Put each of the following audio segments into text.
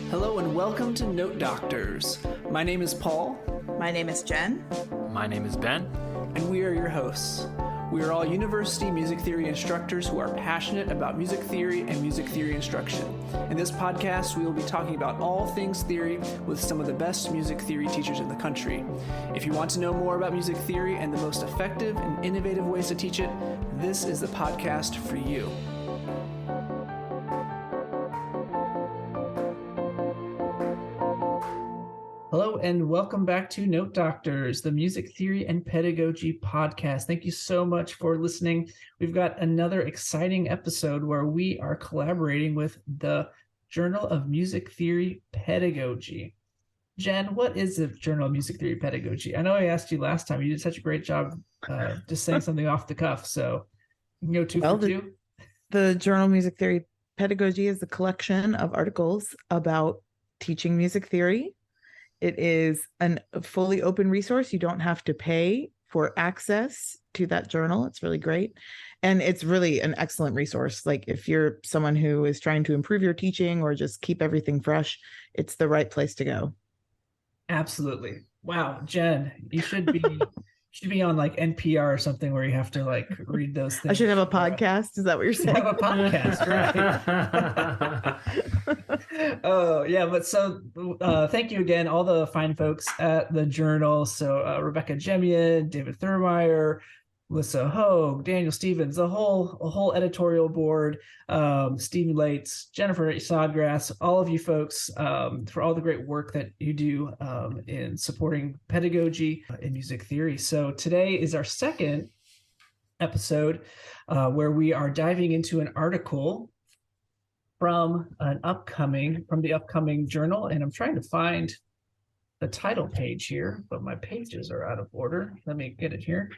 Hello and welcome to Note Doctors. My name is Paul. My name is Jenn. My name is Ben. And we are your hosts. We are all university music theory instructors who are passionate about music theory and music theory instruction. In this podcast, we will be talking about all things theory with some of the best music theory teachers in the country. If you want to know more about music theory and the most effective and innovative ways to teach it, this is the podcast for you. Hello and welcome back to Note Doctors, the music theory and pedagogy podcast. Thank you so much for listening. We've got another exciting episode where we are collaborating with the Journal of Music Theory Pedagogy. Jenn, what is the Journal of Music Theory Pedagogy? I know I asked you last time. You did such a great job just saying something off the cuff. So you can go two for two. The Journal of Music Theory Pedagogy is a collection of articles about teaching music theory. It is a fully open resource. You don't have to pay for access to that journal. It's really great. And it's really an excellent resource. Like if you're someone who is trying to improve your teaching or just keep everything fresh, it's the right place to go. Absolutely. Wow, Jenn, you should be on like NPR or something where you have to like read those things. I should have a podcast. Is that what you're saying? Have a podcast, right? Oh, yeah. But so thank you again, all the fine folks at the journal. So Rebecca Jemian, David Thurmeyer, Melissa Hogue, Daniel Stevens, a whole editorial board, Stephen Lates, Jennifer Sodgrass, all of you folks for all the great work that you do in supporting pedagogy in music theory. So today is our second episode where we are diving into an article from the upcoming journal, and I'm trying to find the title page here, but my pages are out of order. Let me get it here.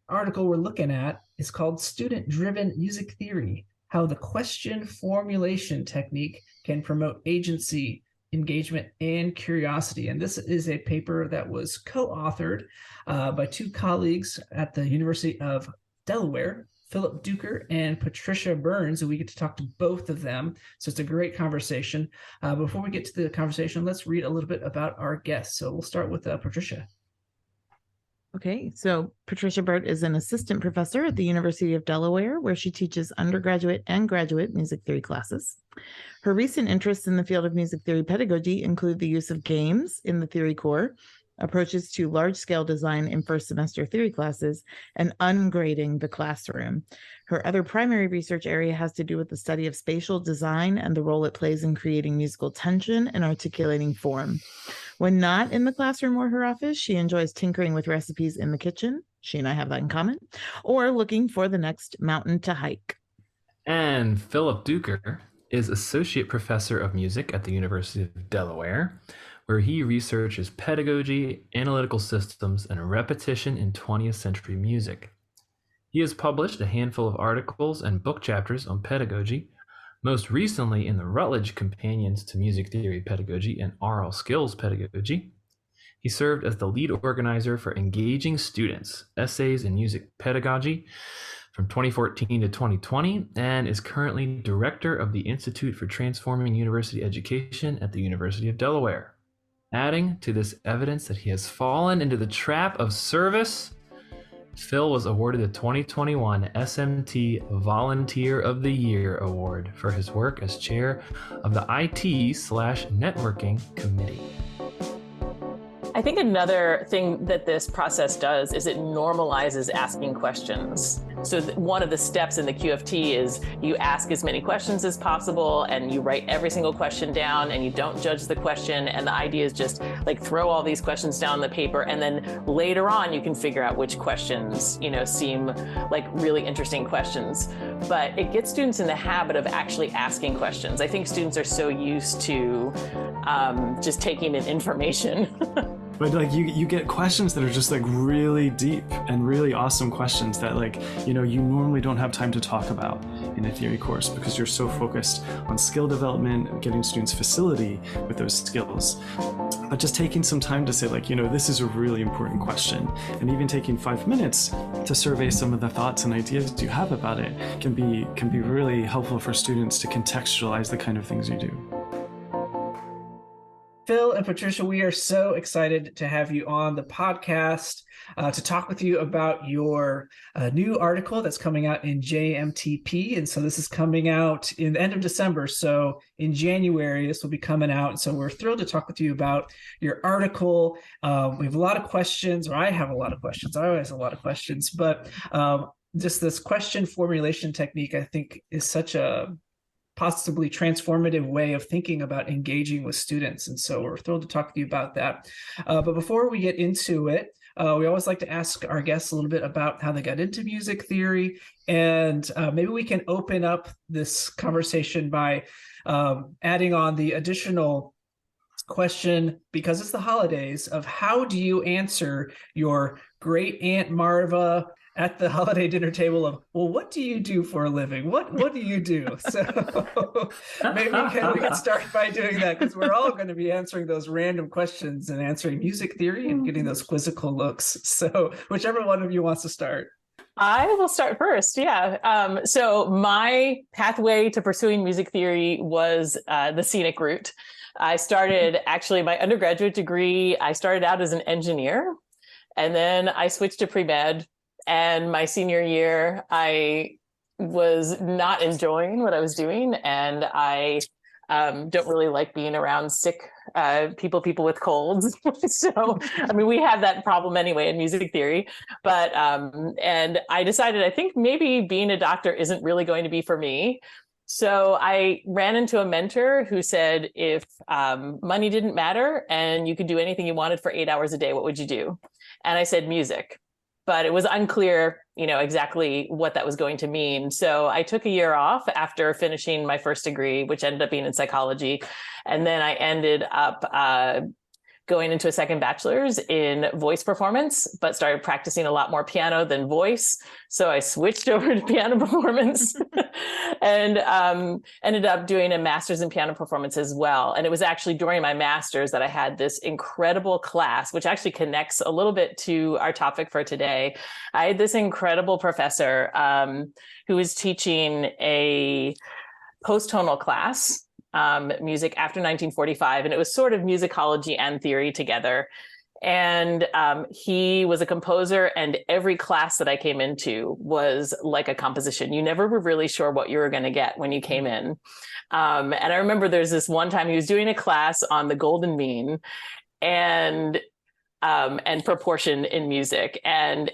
Article we're looking at is called Student-Driven Music Theory, How the Question Formulation Technique Can Promote Agency, Engagement, and Curiosity. And this is a paper that was co-authored by two colleagues at the University of Delaware, Philip Duker and Patricia Burns, and we get to talk to both of them. So it's a great conversation. Before we get to the conversation, let's read a little bit about our guests. So we'll start with Patricia. Okay, so Patricia Burt is an assistant professor at the University of Delaware, where she teaches undergraduate and graduate music theory classes. Her recent interests in the field of music theory pedagogy include the use of games in the theory core, approaches to large-scale design in first semester theory classes, and ungrading the classroom. Her other primary research area has to do with the study of spatial design and the role it plays in creating musical tension and articulating form. When not in the classroom or her office, she enjoys tinkering with recipes in the kitchen. She and I have that in common. Or looking for the next mountain to hike. And Philip Duker is Associate Professor of Music at the University of Delaware, where he researches pedagogy, analytical systems, and repetition in 20th century music. He has published a handful of articles and book chapters on pedagogy, most recently in the Routledge Companions to Music Theory Pedagogy and Aural Skills Pedagogy. He served as the lead organizer for Engaging Students, Essays in Music Pedagogy from 2014 to 2020, and is currently director of the Institute for Transforming University Education at the University of Delaware. Adding to this evidence that he has fallen into the trap of service, Phil was awarded the 2021 SMT Volunteer of the Year Award for his work as chair of the IT/Networking Committee. I think another thing that this process does is it normalizes asking questions. So one of the steps in the QFT is you ask as many questions as possible and you write every single question down and you don't judge the question. And the idea is just like throw all these questions down on the paper and then later on you can figure out which questions, seem like really interesting questions. But it gets students in the habit of actually asking questions. I think students are so used to just taking in information. But like you get questions that are just like really deep and really awesome questions that you normally don't have time to talk about in a theory course because you're so focused on skill development and getting students facility with those skills. But just taking some time to say this is a really important question, and even taking 5 minutes to survey some of the thoughts and ideas you have about it can be really helpful for students to contextualize the kind of things you do. Phil and Patricia, we are so excited to have you on the podcast to talk with you about your new article that's coming out in JMTP. And so this is coming out in the end of December. So in January, this will be coming out. And so we're thrilled to talk with you about your article. We have a lot of questions, or I have a lot of questions. I always have a lot of questions, but just this question formulation technique, I think, is such a possibly transformative way of thinking about engaging with students. And so we're thrilled to talk to you about that. But before we get into it, we always like to ask our guests a little bit about how they got into music theory. And maybe we can open up this conversation by adding on the additional question, because it's the holidays, of how do you answer your great Aunt Marva at the holiday dinner table of, well, what do you do for a living? What do you do? So maybe we can start by doing that, because we're all going to be answering those random questions and answering music theory and getting those quizzical looks. So whichever one of you wants to start. I will start first. Yeah. So my pathway to pursuing music theory was the scenic route. I started actually my undergraduate degree. I started out as an engineer, and then I switched to pre-med. And my senior year, I was not enjoying what I was doing. And I don't really like being around sick people with colds. So, I mean, we have that problem anyway in music theory. But, and I decided, I think maybe being a doctor isn't really going to be for me. So I ran into a mentor who said, if money didn't matter and you could do anything you wanted for 8 hours a day, what would you do? And I said, music. But it was unclear, exactly what that was going to mean. So I took a year off after finishing my first degree, which ended up being in psychology. And then I ended up going into a second bachelor's in voice performance, but started practicing a lot more piano than voice. So I switched over to piano performance and ended up doing a master's in piano performance as well. And it was actually during my master's that I had this incredible class, which actually connects a little bit to our topic for today. I had this incredible professor who was teaching a post-tonal class, music after 1945. And it was sort of musicology and theory together. And he was a composer, and every class that I came into was like a composition. You never were really sure what you were going to get when you came in. And I remember there's this one time he was doing a class on the golden mean and proportion in music. And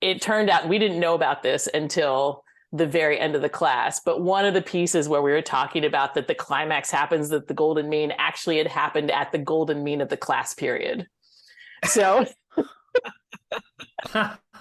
it turned out, we didn't know about this until the very end of the class, but one of the pieces where we were talking about that the climax happens at the golden mean actually had happened at the golden mean of the class period. So,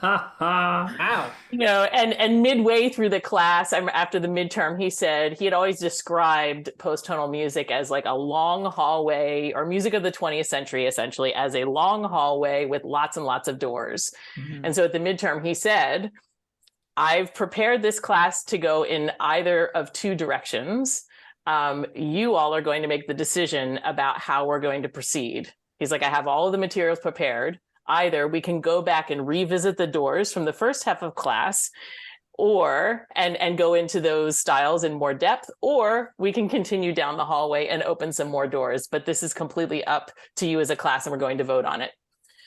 Wow. And midway through the class, after the midterm, he said he had always described post-tonal music as like a long hallway, or music of the 20th century, essentially, as a long hallway with lots and lots of doors. Mm-hmm. And so at the midterm, he said, I've prepared this class to go in either of two directions. You all are going to make the decision about how we're going to proceed. He's like, I have all of the materials prepared. Either we can go back and revisit the doors from the first half of class, or and go into those styles in more depth, or we can continue down the hallway and open some more doors. But this is completely up to you as a class, and we're going to vote on it.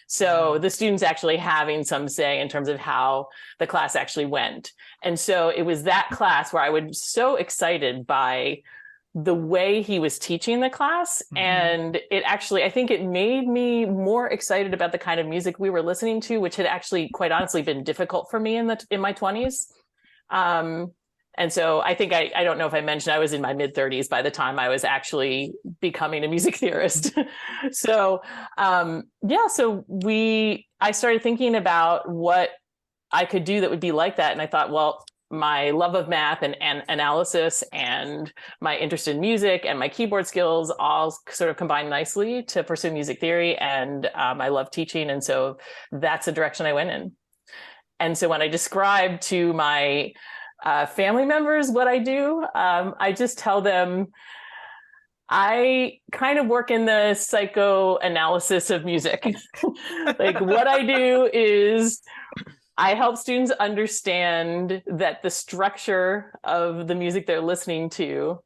So the students actually having some say in terms of how the class actually went. And so it was that class where I was so excited by the way he was teaching the class. Mm-hmm. And it actually, I think it made me more excited about the kind of music we were listening to, which had actually quite honestly been difficult for me in my 20s. And so I think, I don't know if I mentioned, I was in my mid-30s by the time I was actually becoming a music theorist. So, I started thinking about what I could do that would be like that. And I thought, well, my love of math and analysis and my interest in music and my keyboard skills all sort of combined nicely to pursue music theory. And I love teaching. And so that's the direction I went in. And so when I describe to my family members what I do, I just tell them I kind of work in the psychoanalysis of music. Like what I do is I help students understand that the structure of the music they're listening to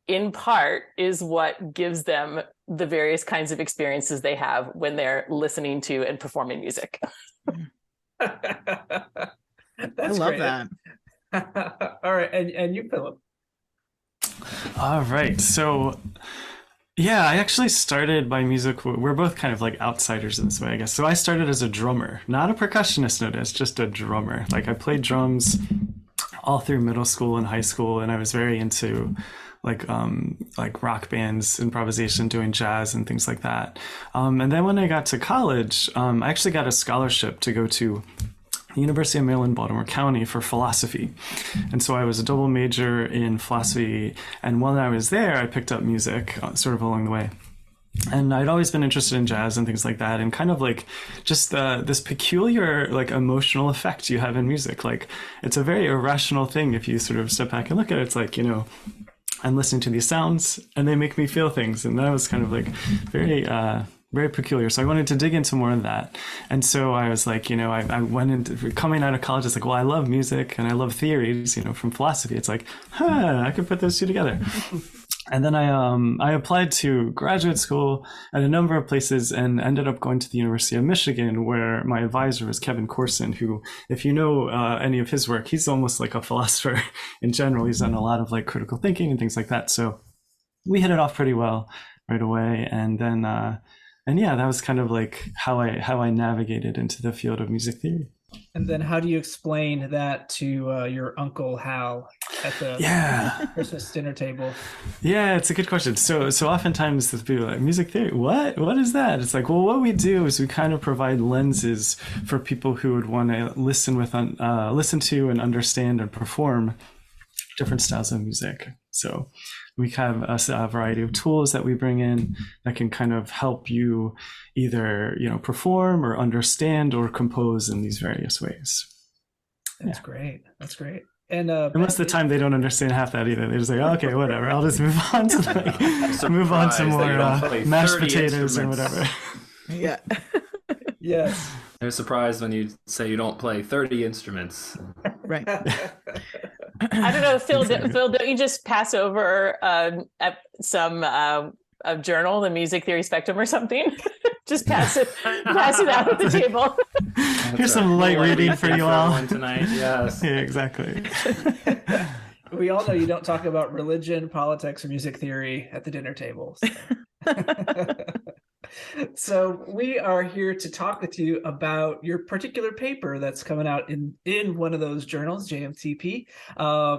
in part is what gives them the various kinds of experiences they have when they're listening to and performing music. That's I love great. that. All right, and you, Philip. All right. So, yeah, I actually started my music. We're both kind of like outsiders in this way, I guess. So I started as a drummer, not a percussionist, notice, just a drummer. Like I played drums all through middle school and high school, and I was very into like rock bands, improvisation, doing jazz and things like that. And then when I got to college, I actually got a scholarship to go to the University of Maryland, Baltimore County for philosophy. And so I was a double major in philosophy. And while I was there, I picked up music sort of along the way. And I'd always been interested in jazz and things like that, and kind of like just this peculiar like emotional effect you have in music. Like it's a very irrational thing if you sort of step back and look at it. It's like, you know, I'm listening to these sounds and they make me feel things. And that was kind of like very peculiar. So I wanted to dig into more of that. And so I was like, you know, I went into coming out of college, it's like, well, I love music and I love theories, you know, from philosophy. It's like, I could put those two together. And then I applied to graduate school at a number of places and ended up going to the University of Michigan, where my advisor was Kevin Corson, who, if you know any of his work, he's almost like a philosopher in general. He's done a lot of like critical thinking and things like that. So we hit it off pretty well right away. And then, and yeah, that was kind of like how I navigated into the field of music theory. And then how do you explain that to your Uncle Hal at the Christmas dinner table? Yeah, it's a good question. So oftentimes the people are like, music theory, what is that? It's like, well, what we do is we kind of provide lenses for people who would want to listen to and understand and perform different styles of music. So we have a variety of tools that we bring in that can kind of help you either, you know, perform or understand or compose in these various ways. That's great. That's great. And most of the time they don't understand half that either. They're just like, oh, okay, whatever. I'll just move on to more mashed potatoes or whatever. Yeah. Yes. They're surprised when you say you don't play 30 instruments. Right. I don't know, Phil. Exactly. Phil, don't you just pass over some a journal, the Music Theory Spectrum or something? Just pass it out at the table. Here's some light reading for you all tonight. Yes. Yeah, exactly. We all know you don't talk about religion, politics, or music theory at the dinner table. So we are here to talk with you about your particular paper that's coming out in one of those journals, JMTP,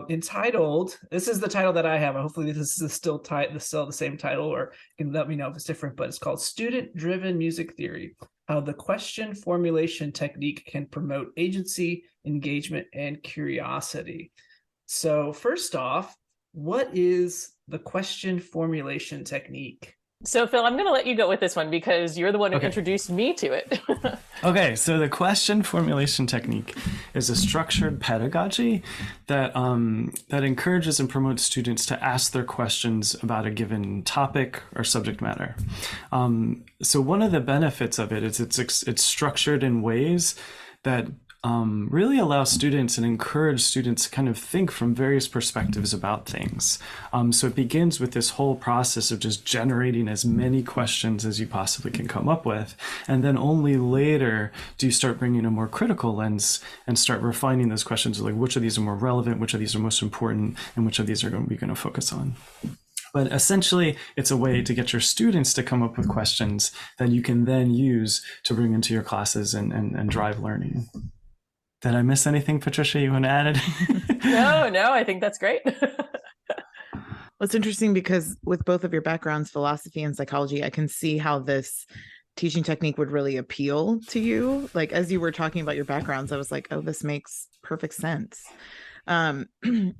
entitled, this is the title that I have. Hopefully this is still the same title, or you can let me know if it's different, but it's called Student-Driven Music Theory: How the Question Formulation Technique Can Promote Agency, Engagement, and Curiosity. So first off, what is the question formulation technique? So, Phil, I'm going to let you go with this one because you're the one who introduced me to it. Okay, so the question formulation technique is a structured pedagogy that encourages and promotes students to ask their questions about a given topic or subject matter. So one of the benefits of it is it's structured in ways that really allow students and encourage students to kind of think from various perspectives about things. So it begins with this whole process of just generating as many questions as you possibly can come up with. And then only later do you start bringing a more critical lens and start refining those questions, like which of these are more relevant, which of these are most important, and which of these are going to focus on. But essentially, it's a way to get your students to come up with questions that you can then use to bring into your classes and drive learning. Did I miss anything, Patricia, you want to add it? No, I think that's great. Well, it's interesting because with both of your backgrounds, philosophy and psychology, I can see how this teaching technique would really appeal to you. Like, as you were talking about your backgrounds, I was like, oh, this makes perfect sense. In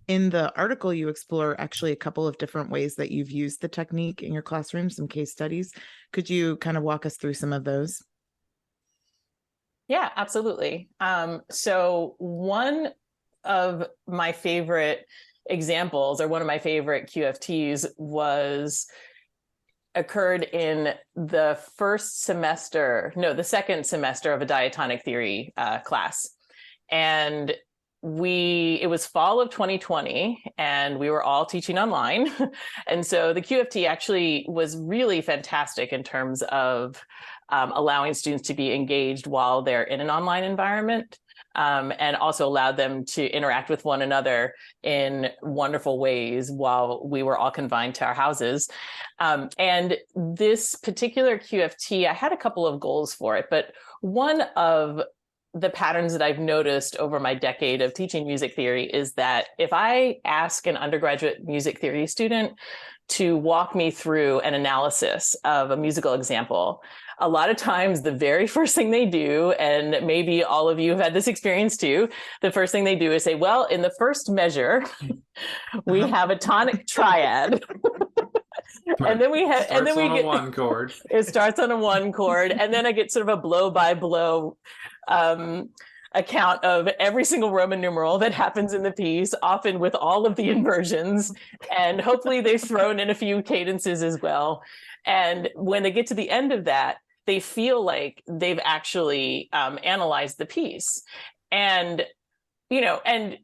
the article, you explore actually a couple of different ways that you've used the technique in your classroom, some case studies. Could you kind of walk us through some of those? Yeah, absolutely. So one of my favorite examples, or one of my favorite QFTs, occurred in the second semester of a diatonic theory class. And it was fall of 2020 and we were all teaching online. And so the QFT actually was really fantastic in terms of allowing students to be engaged while they're in an online environment. And also allowed them to interact with one another in wonderful ways while we were all confined to our houses. And this particular QFT, I had a couple of goals for it, but one of the patterns that I've noticed over my decade of teaching music theory is that if I ask an undergraduate music theory student to walk me through an analysis of a musical example, a lot of times the very first thing they do, and maybe all of you have had this experience too, the first thing they do is say, well, in the first measure, we have a tonic triad. And then we have, and then we get one chord. It starts on a one chord, and then I get sort of a blow by blow account of every single Roman numeral that happens in the piece, often with all of the inversions, and hopefully they've thrown in a few cadences as well. And when they get to the end of that, they feel like they've actually analyzed the piece. And, you know, and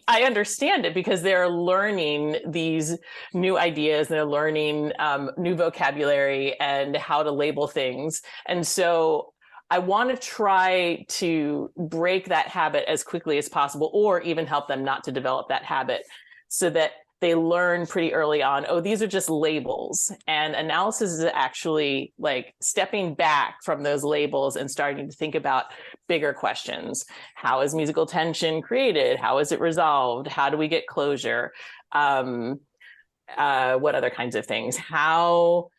I understand it because they're learning these new ideas, and they're learning new vocabulary and how to label things. And so I want to try to break that habit as quickly as possible, or even help them not to develop that habit, so that they learn pretty early on, oh, these are just labels. And analysis is actually like stepping back from those labels and starting to think about bigger questions. How is musical tension created? How is it resolved? How do we get closure? What other kinds of things? How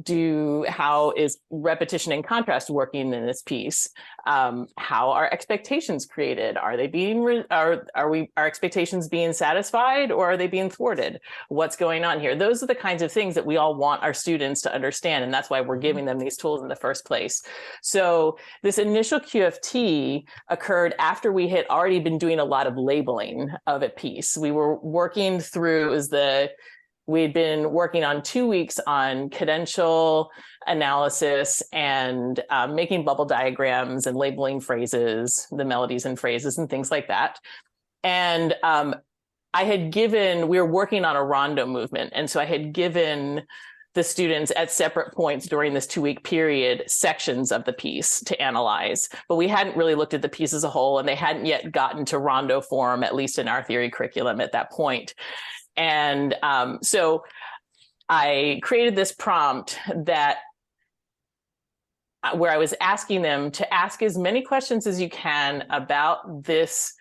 is repetition and contrast working in this piece? How are expectations created? Are they being are our expectations being satisfied, or are they being thwarted? What's going on here? Those are the kinds of things that we all want our students to understand, and that's why we're giving them these tools in the first place. So this initial QFT occurred after we had already been doing a lot of labeling of a piece. We were working through we'd been working on 2 weeks on cadential analysis and making bubble diagrams and labeling phrases, the melodies and phrases and things like that. And we were working on a rondo movement. And so I had given the students at separate points during this 2-week period sections of the piece to analyze, but we hadn't really looked at the piece as a whole, and they hadn't yet gotten to rondo form, at least in our theory curriculum at that point. And so I created this prompt where I was asking them to ask as many questions as you can about this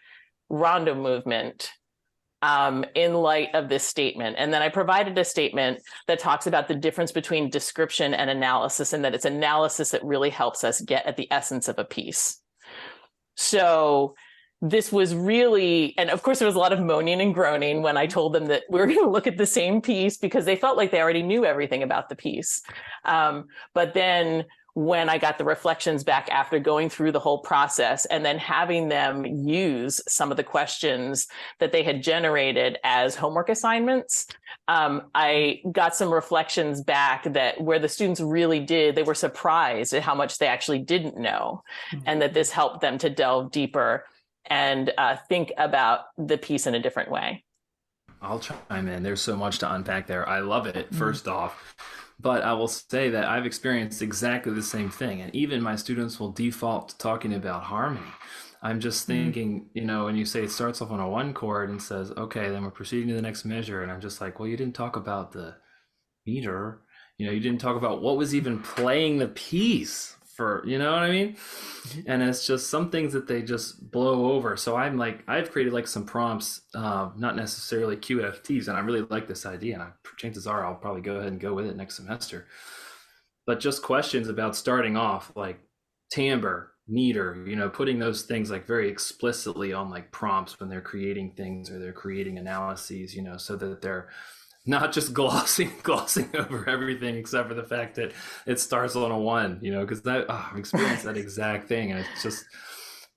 rondo movement in light of this statement. And then I provided a statement that talks about the difference between description and analysis, and that it's analysis that really helps us get at the essence of a piece. So this was really, and of course there was a lot of moaning and groaning when I told them that we were going to look at the same piece, because they felt like they already knew everything about the piece. But then when I got the reflections back after going through the whole process, and then having them use some of the questions that they had generated as homework assignments, I got some reflections back that where the students they were surprised at how much they actually didn't know, and that this helped them to delve deeper and think about the piece in a different way. I'll chime in. There's so much to unpack there. I love it, first off. But I will say that I've experienced exactly the same thing. And even my students will default to talking about harmony. I'm just thinking, when you say it starts off on a one chord and says, okay, then we're proceeding to the next measure. And I'm just like, well, you didn't talk about the meter. You didn't talk about what was even playing the piece. You know what I mean? And it's just some things that they just blow over. So I've created some prompts, not necessarily QFTs, and I really like this idea, and chances are I'll probably go ahead and go with it next semester. But just questions about starting off, like timbre, meter, putting those things very explicitly on prompts when they're creating things or they're creating analyses, so that they're not just glossing over everything except for the fact that it starts on a one, because I've experienced that exact thing. And it's just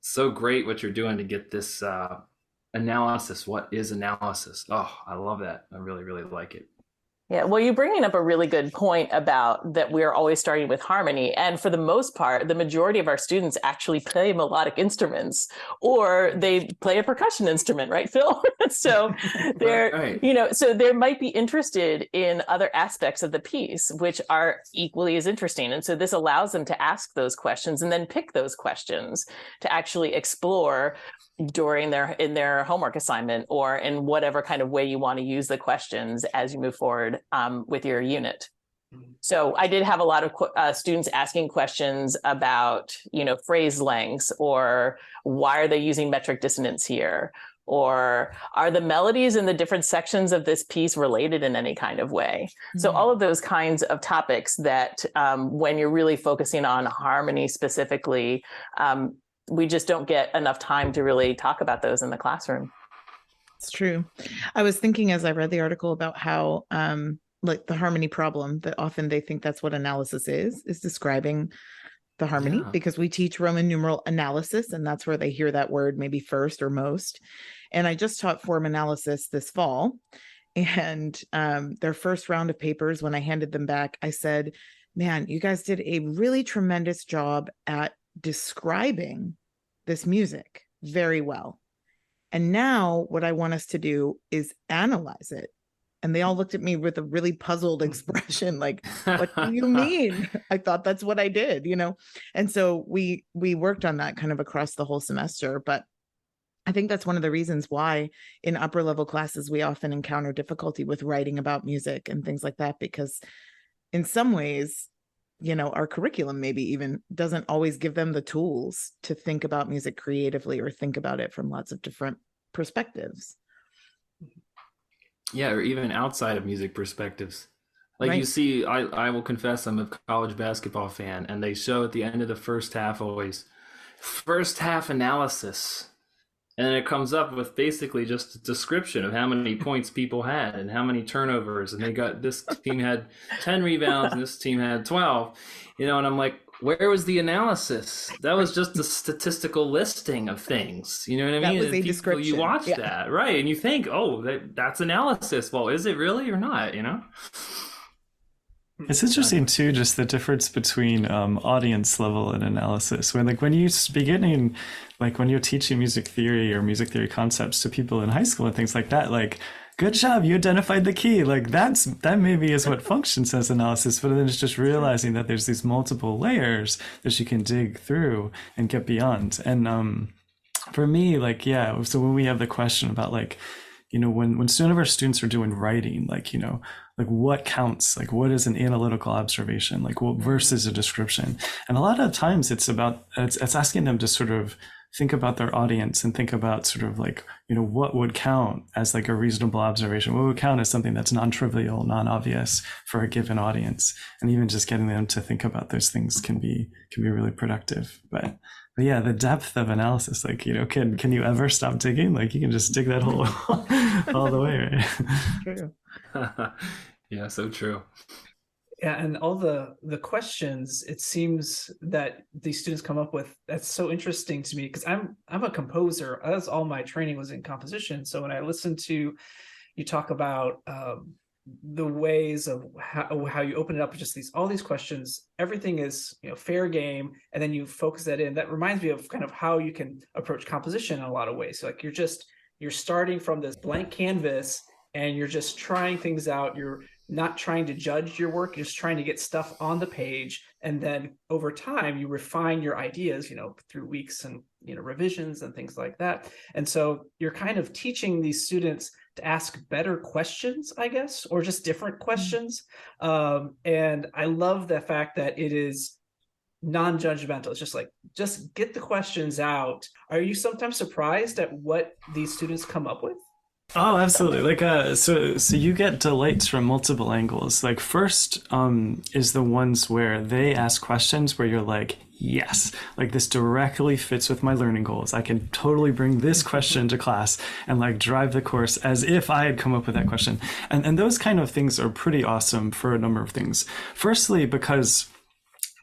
so great what you're doing to get this analysis. What is analysis? Oh, I love that. I really, really like it. Yeah, well, you're bringing up a really good point about that we're always starting with harmony. And for the most part, the majority of our students actually play melodic instruments or they play a percussion instrument, right, Phil? So they're, Right. so they might be interested in other aspects of the piece, which are equally as interesting. And so this allows them to ask those questions and then pick those questions to actually explore during in their homework assignment or in whatever kind of way you want to use the questions as you move forward with your unit. So I did have a lot of students asking questions about, phrase lengths, or why are they using metric dissonance here? Or are the melodies in the different sections of this piece related in any kind of way? Mm-hmm. So all of those kinds of topics that when you're really focusing on harmony specifically, we just don't get enough time to really talk about those in the classroom. It's true. I was thinking as I read the article about how like the harmony problem, that often they think that's what analysis is describing the harmony, because we teach Roman numeral analysis, and that's where they hear that word maybe first or most. And I just taught form analysis this fall, and their first round of papers, when I handed them back, I said, man, you guys did a really tremendous job at describing this music very well. And now what I want us to do is analyze it. And they all looked at me with a really puzzled expression, like, what do you mean? I thought that's what I did, And so we worked on that kind of across the whole semester. But I think that's one of the reasons why in upper level classes, we often encounter difficulty with writing about music and things like that, because in some ways, our curriculum maybe even doesn't always give them the tools to think about music creatively or think about it from lots of different perspectives. Yeah, or even outside of music perspectives. Like Right. you see, I will confess I'm a college basketball fan, and they show at the end of the first half always first half analysis. And then it comes up with basically just a description of how many points people had and how many turnovers. And they got, this team had 10 rebounds and this team had 12, and I'm like, where was the analysis? That was just a statistical listing of things. You know what I mean? That was a description. You watch that, right? And you think, oh, that's analysis. Well, is it really or not? It's interesting too, just the difference between audience level and analysis. When you're teaching music theory or music theory concepts to people in high school and things like that, like, good job, you identified the key. Like that maybe is what functions as analysis, but then it's just realizing that there's these multiple layers that you can dig through and get beyond. And for me, so when we have the question about when some of our students are doing writing, what counts, what is an analytical observation, what versus a description. And a lot of times it's asking them to sort of think about their audience and think about sort of what would count as a reasonable observation, what would count as something that's non-trivial, non-obvious for a given audience. And even just getting them to think about those things can be really productive. But yeah, the depth of analysis, can you ever stop digging? You can just dig that hole all the way, right? True. Yeah, so true. Yeah, and all the questions, it seems that these students come up with, that's so interesting to me, because I'm a composer, as all my training was in composition. So when I listen to you talk about the ways of how you open it up with just all these questions, everything is fair game, and then you focus that in. That reminds me of kind of how you can approach composition in a lot of ways. So you're starting from this blank canvas and you're just trying things out. You're not trying to judge your work, you're just trying to get stuff on the page, and then over time you refine your ideas through weeks and revisions and things like that. And so you're kind of teaching these students to ask better questions, I guess, or just different questions. And I love the fact that it is non-judgmental. It's just get the questions out. Are you sometimes surprised at what these students come up with? Oh, absolutely. So you get delights from multiple angles. First is the ones where they ask questions where you're like, yes, this directly fits with my learning goals. I can totally bring this question to class and drive the course as if I had come up with that question. And those kind of things are pretty awesome for a number of things. Firstly, because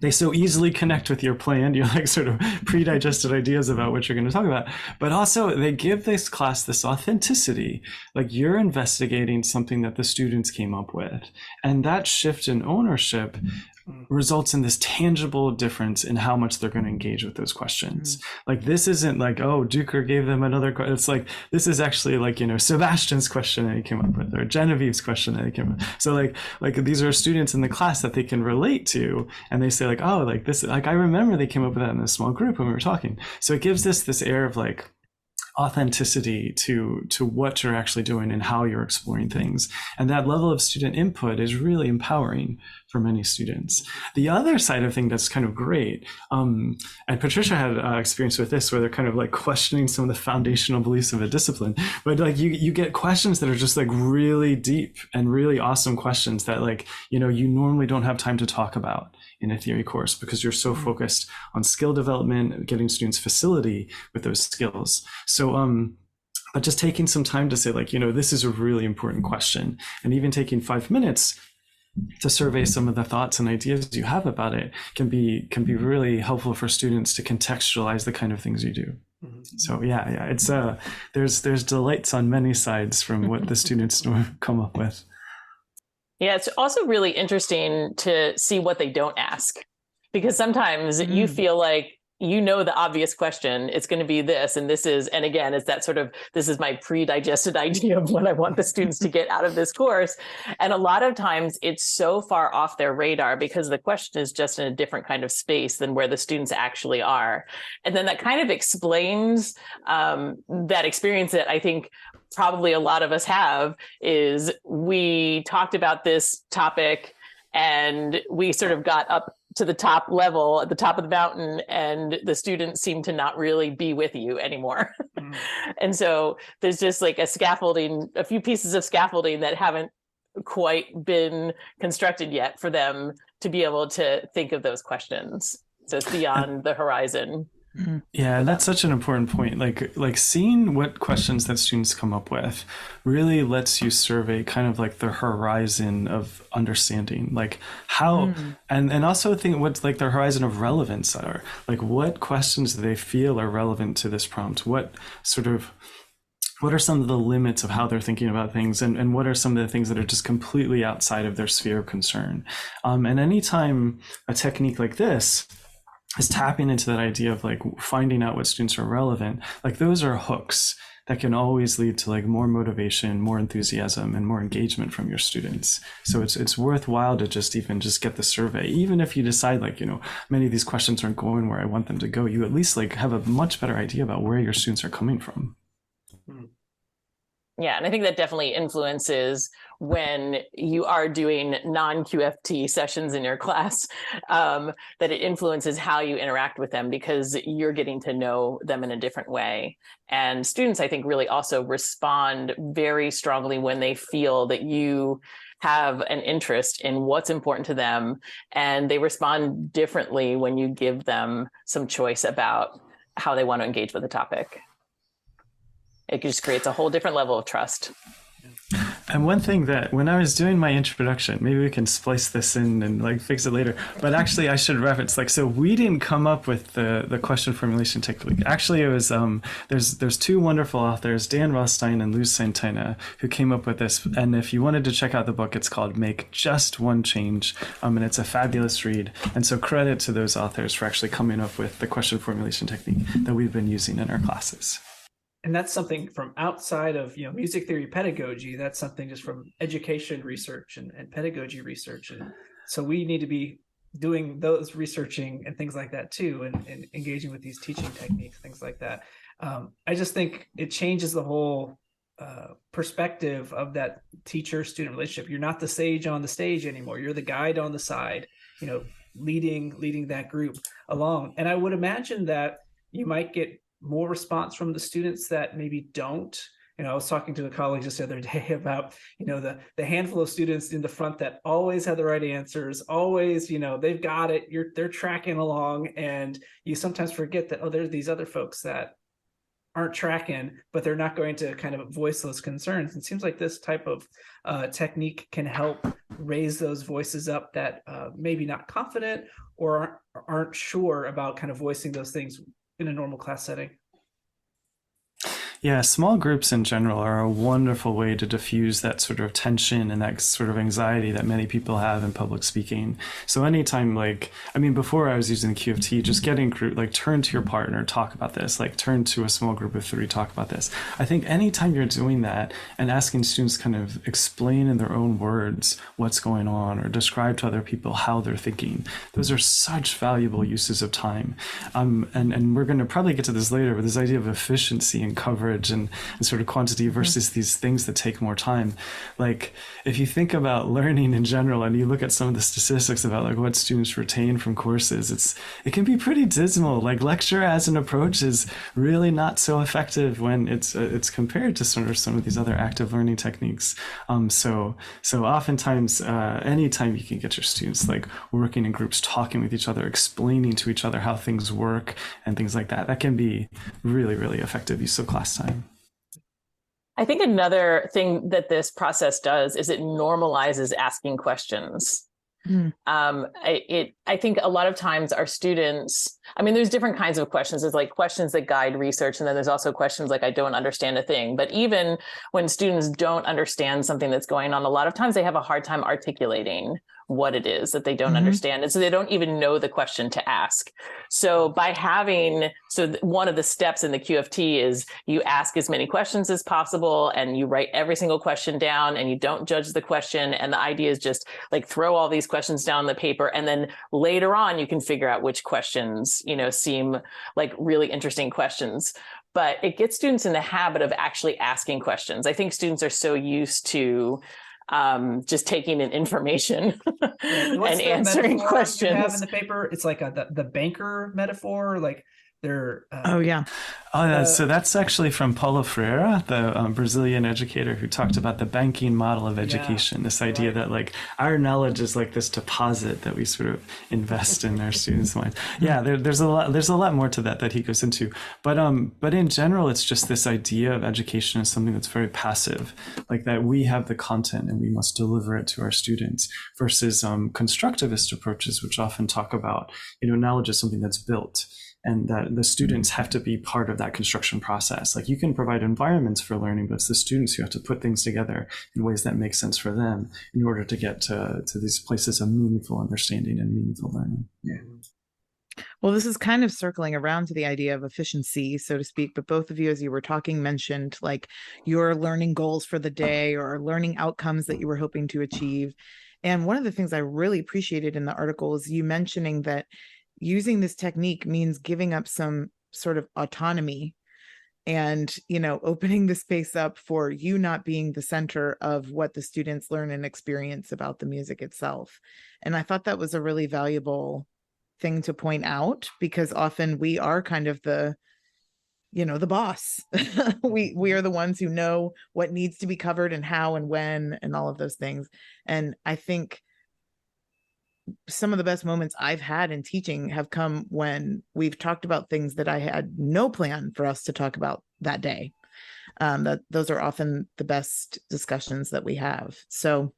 they so easily connect with your plan, your like sort of pre-digested ideas about what you're going to talk about. But also they give this class this authenticity, like you're investigating something that the students came up with. And that shift in ownership results in this tangible difference in how much they're going to engage with those questions. Like this isn't like, oh, Duker gave them another question. It's like, this is actually like, you know, Sebastian's question that he came up with, or Genevieve's question that he came up with. So like these are students in the class that they can relate to, and they say like, oh, like this, like I remember they came up with that in a small group when we were talking. So it gives this air of like authenticity to what you're actually doing and how you're exploring things. And that level of student input is really empowering for many students. The other side of thing that's kind of great, and Patricia had experience with this, where they're kind of like questioning some of the foundational beliefs of a discipline, but like you get questions that are just like really deep and really awesome questions that like, you know, you normally don't have time to talk about in a theory course because you're so focused on skill development, getting students facility with those skills. So but just taking some time to say like, you know, this is a really important question, and even taking 5 minutes to survey some of the thoughts and ideas you have about it can be really helpful for students to contextualize the kind of things you do. So yeah, it's there's delights on many sides from what the students come up with. Yeah, it's also really interesting to see what they don't ask, because sometimes you feel like you know the obvious question, it's going to be this, and this is, and again, it's that sort of, this is my pre-digested idea of what I want the students to get out of this course. And a lot of times it's so far off their radar because the question is just in a different kind of space than where the students actually are. And then that kind of explains that experience that I think probably a lot of us have, is we talked about this topic and we sort of got up to the top level at the top of the mountain, and the students seem to not really be with you anymore. And so there's just like a few pieces of scaffolding that haven't quite been constructed yet for them to be able to think of those questions. So it's beyond the horizon. Yeah, that's such an important point. Like seeing what questions that students come up with really lets you survey kind of like the horizon of understanding, like how, and also think what's like their horizon of relevance are. Like what questions do they feel are relevant to this prompt? What are some of the limits of how they're thinking about things, and what are some of the things that are just completely outside of their sphere of concern? And anytime a technique like this is tapping into that idea of like finding out what students are relevant, like those are hooks that can always lead to like more motivation, more enthusiasm, and more engagement from your students. So it's worthwhile to just get the survey. Even if you decide like, you know, many of these questions aren't going where I want them to go, you at least like have a much better idea about where your students are coming from. Yeah, and I think that definitely influences when you are doing non-QFT sessions in your class, that it influences how you interact with them because you're getting to know them in a different way. And students, I think, really also respond very strongly when they feel that you have an interest in what's important to them, and they respond differently when you give them some choice about how they want to engage with the topic. It just creates a whole different level of trust. And one thing that when I was doing my introduction, maybe we can splice this in and like fix it later, but actually I should reference, like, so we didn't come up with the question formulation technique. Actually, it was there's two wonderful authors, Dan Rothstein and Luz Santana, who came up with this. And if you wanted to check out the book, it's called Make Just One Change, and it's a fabulous read. And so credit to those authors for actually coming up with the question formulation technique that we've been using in our classes. And that's something from outside of, you know, music theory pedagogy. That's something just from education research and pedagogy research. And so we need to be doing those researching and things like that too, and engaging with these teaching techniques, things like that. I just think it changes the whole perspective of that teacher-student relationship. You're not the sage on the stage anymore. You're the guide on the side, you know, leading that group along. And I would imagine that you might get more response from the students that maybe don't. You know, I was talking to a colleague just the other day about, you know, the handful of students in the front that always have the right answers, always, you know, they've got it, they're tracking along, and you sometimes forget that, oh, there's these other folks that aren't tracking, but they're not going to kind of voice those concerns. It seems like this type of technique can help raise those voices up that maybe not confident or aren't sure about kind of voicing those things in a normal class setting. Yeah, small groups in general are a wonderful way to diffuse that sort of tension and that sort of anxiety that many people have in public speaking. So anytime, before I was using the QFT, just getting group, turn to your partner, talk about this, turn to a small group of 3, talk about this. I think anytime you're doing that and asking students kind of explain in their own words what's going on or describe to other people how they're thinking, those are such valuable uses of time. And we're going to probably get to this later, but this idea of efficiency and coverage and sort of quantity versus these things that take more time. If you think about learning in general and you look at some of the statistics about what students retain from courses, it can be pretty dismal. Lecture as an approach is really not so effective when it's compared to sort of some of these other active learning techniques. So oftentimes, anytime you can get your students working in groups, talking with each other, explaining to each other how things work and things like that, that can be really, really effective use of class time. I think another thing that this process does is it normalizes asking questions. I think a lot of times our students, there's different kinds of questions. There's questions that guide research, and then there's also questions I don't understand a thing. But even when students don't understand something that's going on, a lot of times they have a hard time articulating what it is that they don't understand. And so they don't even know the question to ask. So one of the steps in the QFT is you ask as many questions as possible and you write every single question down and you don't judge the question. And the idea is just throw all these questions down on the paper. And then later on, you can figure out which questions, seem like really interesting questions. But it gets students in the habit of actually asking questions. I think students are so used to just taking in information and answering questions. You have in the paper, it's the banker metaphor, they're so that's actually from Paulo Freire, the Brazilian educator who talked about the banking model of education. This idea that our knowledge is this deposit that we sort of invest in our students' minds. Yeah, there's a lot more to that he goes into. But in general, it's just this idea of education as something that's very passive, that we have the content and we must deliver it to our students, versus constructivist approaches, which often talk about knowledge is something that's built, and that the students have to be part of that construction process. You can provide environments for learning, but it's the students who have to put things together in ways that make sense for them in order to get to these places of meaningful understanding and meaningful learning. Yeah. Well, this is kind of circling around to the idea of efficiency, so to speak, but both of you, as you were talking, mentioned your learning goals for the day or learning outcomes that you were hoping to achieve. And one of the things I really appreciated in the article is you mentioning that using this technique means giving up some sort of autonomy and, opening the space up for you not being the center of what the students learn and experience about the music itself. And I thought that was a really valuable thing to point out, because often we are kind of the boss. we are the ones who know what needs to be covered and how and when and all of those things. And I think some of the best moments I've had in teaching have come when we've talked about things that I had no plan for us to talk about that day. Those are often the best discussions that we have. So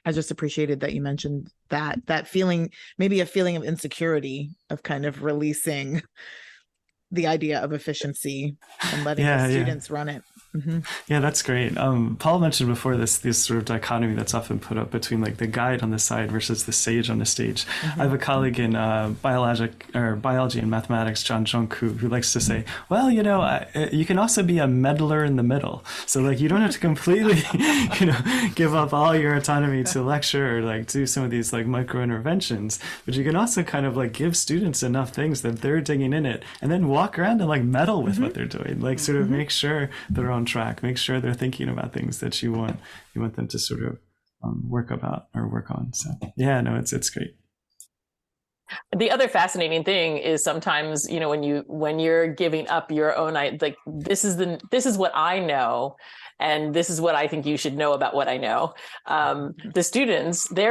I just appreciated that you mentioned that feeling, maybe a feeling of insecurity of kind of releasing the idea of efficiency and letting the students run it. Yeah, that's great. Paul mentioned before this sort of dichotomy that's often put up between the guide on the side versus the sage on the stage. I have a colleague in biology and mathematics, John Junk, who likes to say, well, you can also be a meddler in the middle. So you don't have to completely, give up all your autonomy to lecture or do some of these micro interventions, but you can also kind of give students enough things that they're digging in it, and then walk around and meddle with what they're doing, sort of make sure they're on track, make sure they're thinking about things that you want them to sort of work on. So yeah, no, it's great. The other fascinating thing is sometimes, you know, when you're giving up your own, like this is what I know, and this is what I think you should know about what I know. The students, they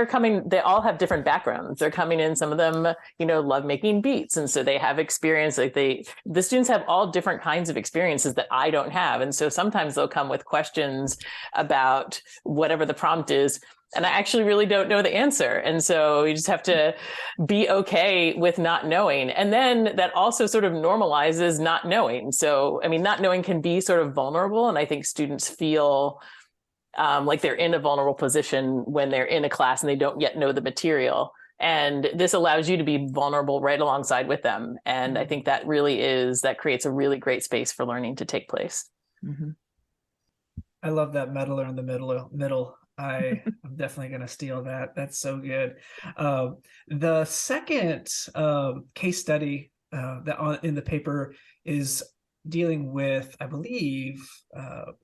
all have different backgrounds. They're coming in, some of them, you know, love making beats. And so they have experience, like the students have all different kinds of experiences that I don't have. And so sometimes they'll come with questions about whatever the prompt is, and I actually really don't know the answer. And so you just have to be okay with not knowing. And then that also sort of normalizes not knowing. So, I mean, not knowing can be sort of vulnerable. And I think students feel like they're in a vulnerable position when they're in a class and they don't yet know the material. And this allows you to be vulnerable right alongside with them. And I think that creates a really great space for learning to take place. Mm-hmm. I love that meddler in the middle. I'm definitely going to steal that. That's so good. The second case study in the paper is dealing with, I believe,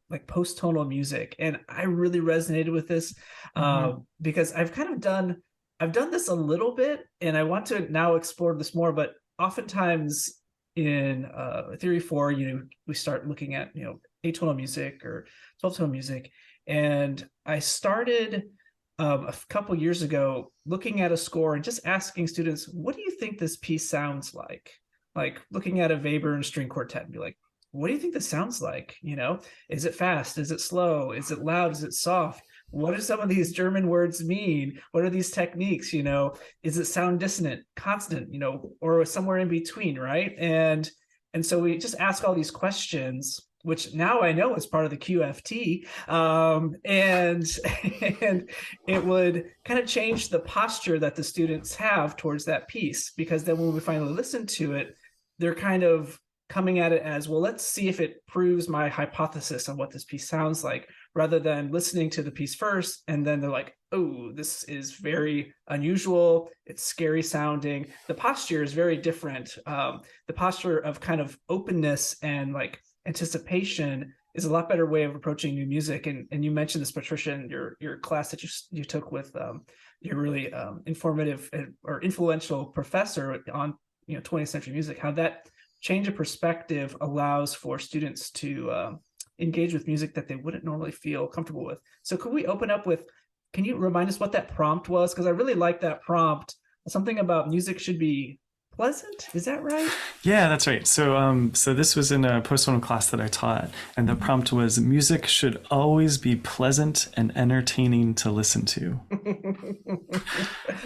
like post-tonal music. And I really resonated with this because I've done this a little bit, and I want to now explore this more. But oftentimes in Theory 4, you know, we start looking at, you know, atonal music or 12-tone music. And I started a couple years ago looking at a score and just asking students, what do you think this piece sounds like? Like looking at a Webern string quartet and be like, what do you think this sounds like? You know, is it fast? Is it slow? Is it loud? Is it soft? What do some of these German words mean? What are these techniques? You know, is it sound dissonant, consonant, you know, or somewhere in between, right? And so we just ask all these questions, which now I know is part of the QFT, and it would kind of change the posture that the students have towards that piece, because then when we finally listen to it, they're kind of coming at it as, well, let's see if it proves my hypothesis on what this piece sounds like, rather than listening to the piece first, and then they're like, oh, this is very unusual, it's scary sounding. The posture is very different. The posture of kind of openness and like anticipation is a lot better way of approaching new music. And you mentioned this, Patricia, in your class that you took with your really informative or influential professor on, you know, 20th century music, how that change of perspective allows for students to engage with music that they wouldn't normally feel comfortable with. So could we open up with, can you remind us what that prompt was? Because I really like that prompt. Something about music should be pleasant. Is that right? Yeah, that's right. So this was in a post-tonal class that I taught, and the prompt was, music should always be pleasant and entertaining to listen to.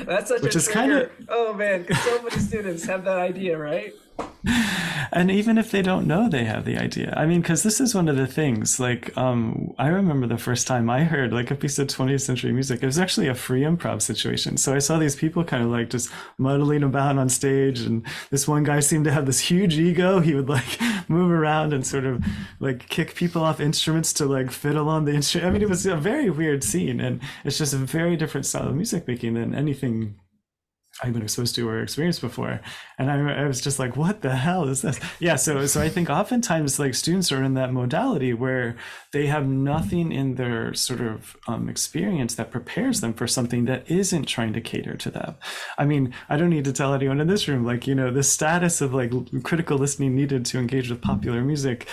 That's such Which a is kind of, oh man, so many students have that idea, right? And even if they don't know they have the idea, I mean, because this is one of the things, like, I remember the first time I heard like a piece of 20th century music, it was actually a free improv situation. So I saw these people kind of like just muddling about on stage, and this one guy seemed to have this huge ego. He would like move around and sort of like kick people off instruments to like fiddle on the instrument. I mean, it was a very weird scene, and it's just a very different style of music making than anything I've been exposed to or experienced before. And I was just like, what the hell is this? Yeah, so I think oftentimes like students are in that modality where they have nothing in their sort of experience that prepares them for something that isn't trying to cater to them. I mean, I don't need to tell anyone in this room, like, you know, the status of like critical listening needed to engage with popular music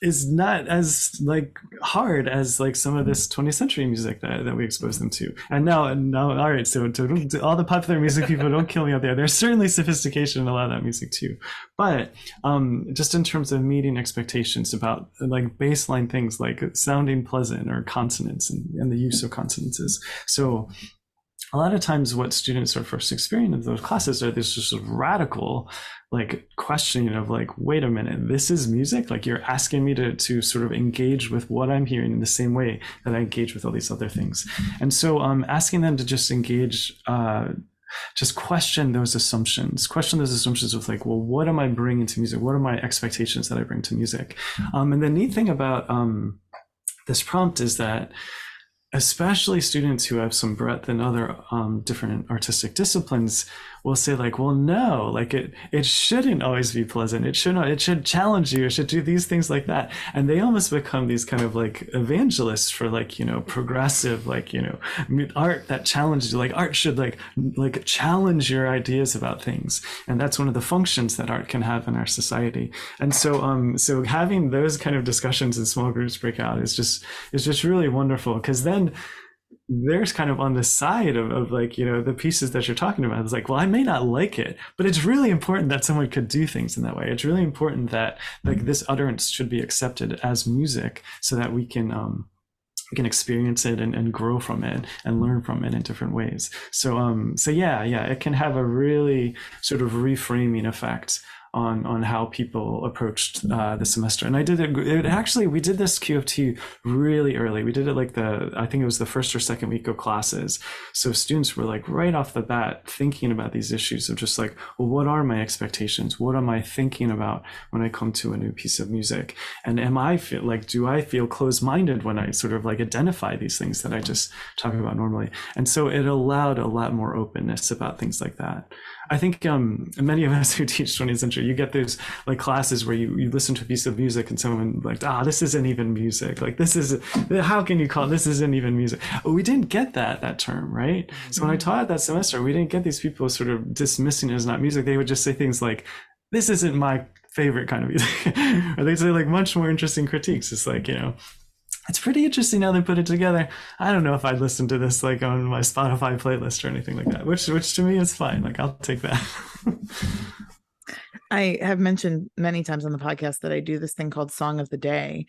is not as like hard as like some of this 20th century music that we expose them to. And now all right, so to all the popular music people, don't kill me out there, there's certainly sophistication in a lot of that music too, but just in terms of meeting expectations about like baseline things like sounding pleasant or consonants and the use of consonances. So a lot of times what students are first experiencing in those classes are this just radical like questioning of like, wait a minute, this is music? Like you're asking me to sort of engage with what I'm hearing in the same way that I engage with all these other things. And so asking them to just engage, just question those assumptions with like, well, what am I bringing to music? What are my expectations that I bring to music? And the neat thing about this prompt is that especially students who have some breadth in other different artistic disciplines will say like, well, no, like it shouldn't always be pleasant. It should challenge you. It should do these things like that. And they almost become these kind of like evangelists for like, progressive, like, art that challenges you. Like art should like challenge your ideas about things. And that's one of the functions that art can have in our society. And so having those kind of discussions in small groups break out is just really wonderful, because then there's kind of on the side of like, the pieces that you're talking about. It's like, well, I may not like it, but it's really important that someone could do things in that way. It's really important that like this utterance should be accepted as music so that we can experience it and grow from it and learn from it in different ways. So yeah, it can have a really sort of reframing effect on how people approached the semester. And I did we did this Q of T really early. We did it like I think it was the first or second week of classes. So students were like right off the bat thinking about these issues of just like, well, what are my expectations? What am I thinking about when I come to a new piece of music? And do I feel closed-minded when I sort of like identify these things that I just talk about normally? And so it allowed a lot more openness about things like that. I think many of us who teach 20th century, you get those like classes where you listen to a piece of music and someone like, this isn't even music. Like how can you call it, this isn't even music? Well, we didn't get that term, right? Mm-hmm. So when I taught that semester, we didn't get these people sort of dismissing it as not music. They would just say things like, this isn't my favorite kind of music. Or they'd say like much more interesting critiques. It's like, it's pretty interesting how they put it together. I don't know if I'd listen to this like on my Spotify playlist or anything like that, which to me is fine. Like I'll take that. I have mentioned many times on the podcast that I do this thing called Song of the Day.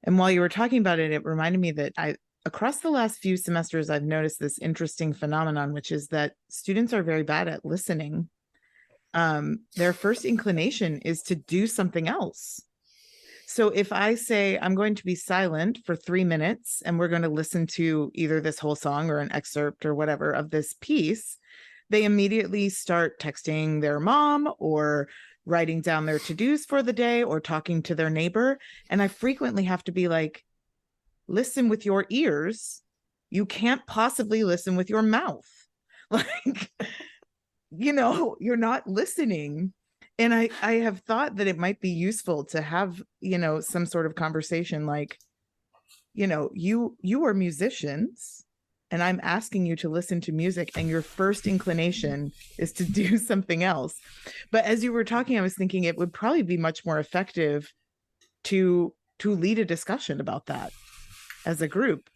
And while you were talking about it, it reminded me that across the last few semesters, I've noticed this interesting phenomenon, which is that students are very bad at listening. Their first inclination is to do something else. So if I say I'm going to be silent for 3 minutes and we're going to listen to either this whole song or an excerpt or whatever of this piece, they immediately start texting their mom or writing down their to-dos for the day or talking to their neighbor. And I frequently have to be like, listen with your ears. You can't possibly listen with your mouth. Like, you're not listening. And I have thought that it might be useful to have, some sort of conversation like, you are musicians and I'm asking you to listen to music and your first inclination is to do something else. But as you were talking, I was thinking it would probably be much more effective to lead a discussion about that as a group.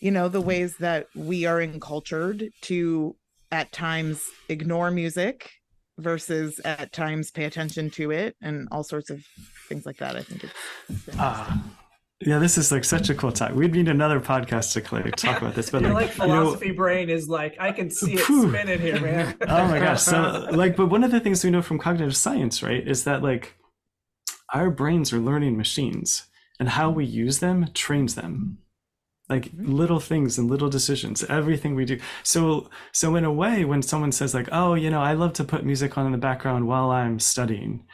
The ways that we are encultured to at times ignore music versus at times pay attention to it and all sorts of things like that. I think it's yeah, this is like such a cool talk. We'd need another podcast to talk about this, but like philosophy brain is like, I can see it spinning here, man. Oh my gosh. So but one of the things we know from cognitive science, right, is that like our brains are learning machines and how we use them trains them. Like little things and little decisions, everything we do. So in a way, when someone says like, oh, I love to put music on in the background while I'm studying,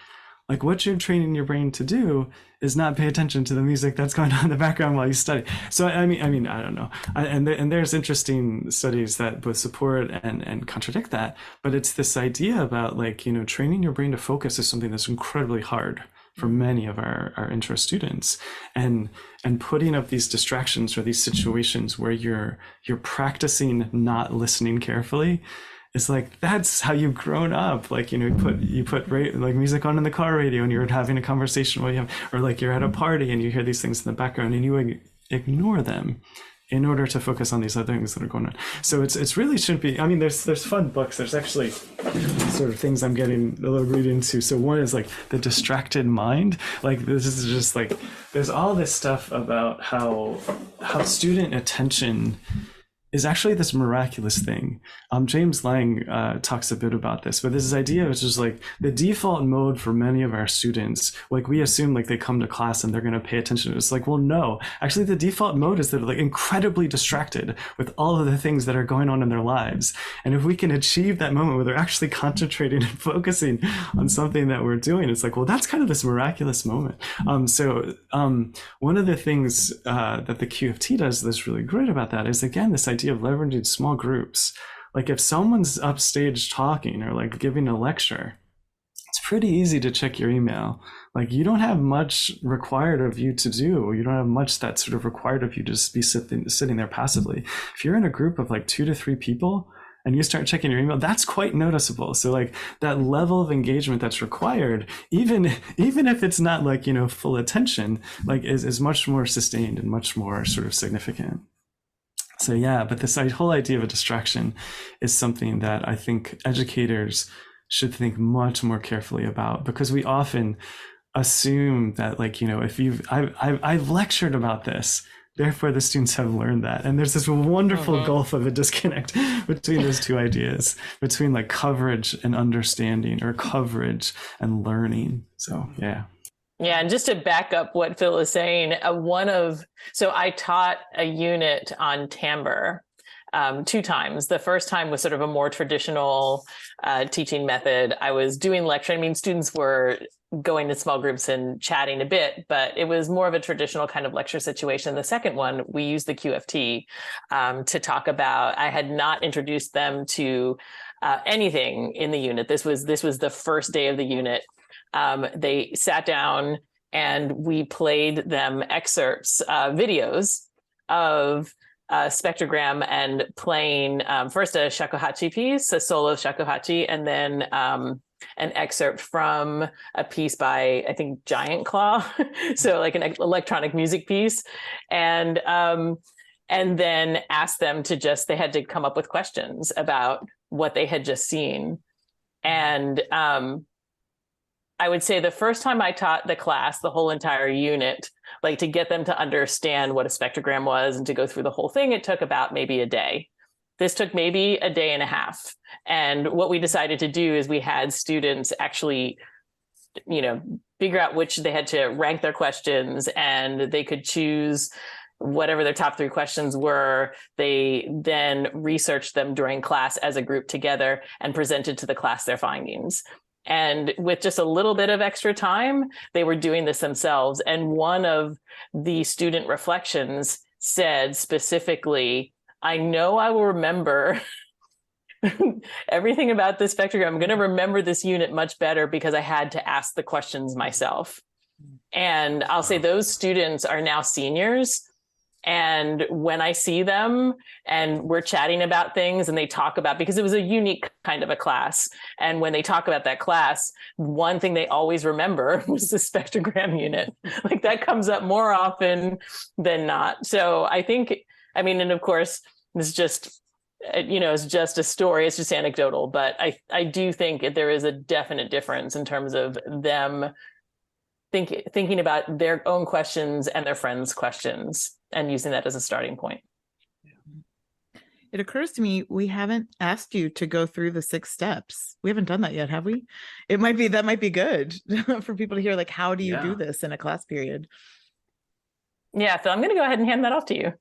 like what you're training your brain to do is not pay attention to the music that's going on in the background while you study. So I mean, I don't know. And there's interesting studies that both support and contradict that. But it's this idea about like, training your brain to focus is something that's incredibly hard for many of our intro students, and putting up these distractions or these situations where you're practicing not listening carefully. It's like, that's how you've grown up. Like, you put like music on in the car radio and you're having a conversation with you, or like you're at a party and you hear these things in the background and you ignore them in order to focus on these other things that are going on. So it's really shouldn't be. I mean, there's fun books. There's actually sort of things I'm getting a little read into. So one is like The Distracted Mind. Like this is just like, there's all this stuff about how student attention is actually this miraculous thing. James Lang talks a bit about this, but this idea is just like the default mode for many of our students. Like we assume like they come to class and they're going to pay attention. It's like, well, no, actually the default mode is that they're like incredibly distracted with all of the things that are going on in their lives. And if we can achieve that moment where they're actually concentrating and focusing on something that we're doing, it's like, well, that's kind of this miraculous moment. So one of the things that the QFT does that's really great about that is, again, this idea of leveraging small groups. Like if someone's upstage talking or like giving a lecture, it's pretty easy to check your email. Like you don't have much required of you to do. You don't have much that's sort of required of you to just be sitting there passively. If you're in a group of like 2 to 3 people and you start checking your email, that's quite noticeable. So like that level of engagement that's required, even if it's not like, you know, full attention, like is much more sustained and much more sort of significant. So yeah, but this whole idea of a distraction is something that I think educators should think much more carefully about, because we often assume that, like, you know, if I've lectured about this, therefore the students have learned that. And there's this wonderful gulf of a disconnect between those two ideas, between like coverage and understanding, or coverage and learning. So yeah. Yeah, and just to back up what Phil is saying, so I taught a unit on timbre 2 times. The first time was sort of a more traditional teaching method. I was doing lecturing. I mean, students were going to small groups and chatting a bit, but it was more of a traditional kind of lecture situation. The second one, we used the QFT to talk about, I had not introduced them to anything in the unit. This was the first day of the unit. They sat down and we played them excerpts, videos of spectrogram, and playing first a shakuhachi piece, a solo shakuhachi, and then an excerpt from a piece by, I think, Giant Claw, so like an electronic music piece, and then asked them to they had to come up with questions about what they had just seen. And I would say the first time I taught the class, the whole entire unit, like to get them to understand what a spectrogram was and to go through the whole thing, it took about maybe a day. This took maybe a day and a half. And what we decided to do is we had students actually, you know, figure out which they had to rank their questions, and they could choose whatever their top 3 questions were. They then researched them during class as a group together and presented to the class their findings. And with just a little bit of extra time, they were doing this themselves. And one of the student reflections said specifically, I know I will remember everything about this spectrogram. I'm going to remember this unit much better because I had to ask the questions myself. And I'll say those students are now seniors. And when I see them and we're chatting about things and they talk about, because it was a unique kind of a class, and when they talk about that class, one thing they always remember was the spectrogram unit. Like that comes up more often than not. So I think, I mean, and of course, it's just, you know, it's just a story. It's just anecdotal, but I do think there is a definite difference in terms of them thinking about their own questions and their friends' questions, and using that as a starting point. It occurs to me we haven't asked you to go through the 6 steps. We haven't done that yet, have we? That might be good for people to hear, like, how do you do this in a class period? Yeah, so I'm going to go ahead and hand that off to you.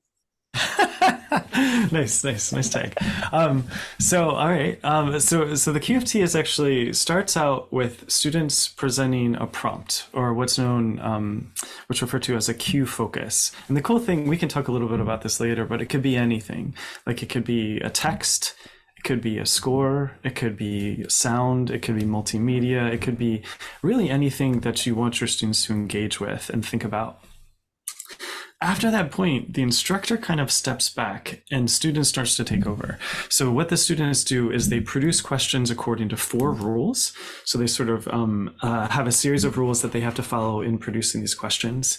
Nice take. So all right. So the QFT is actually starts out with students presenting a prompt, or what's known, what's referred to as a Q focus. And the cool thing, we can talk a little bit about this later, but it could be anything. Like it could be a text, it could be a score, it could be sound, it could be multimedia, it could be really anything that you want your students to engage with and think about. After that point, the instructor kind of steps back and student starts to take over. So what the students do is they produce questions according to 4 rules. So they sort of have a series of rules that they have to follow in producing these questions.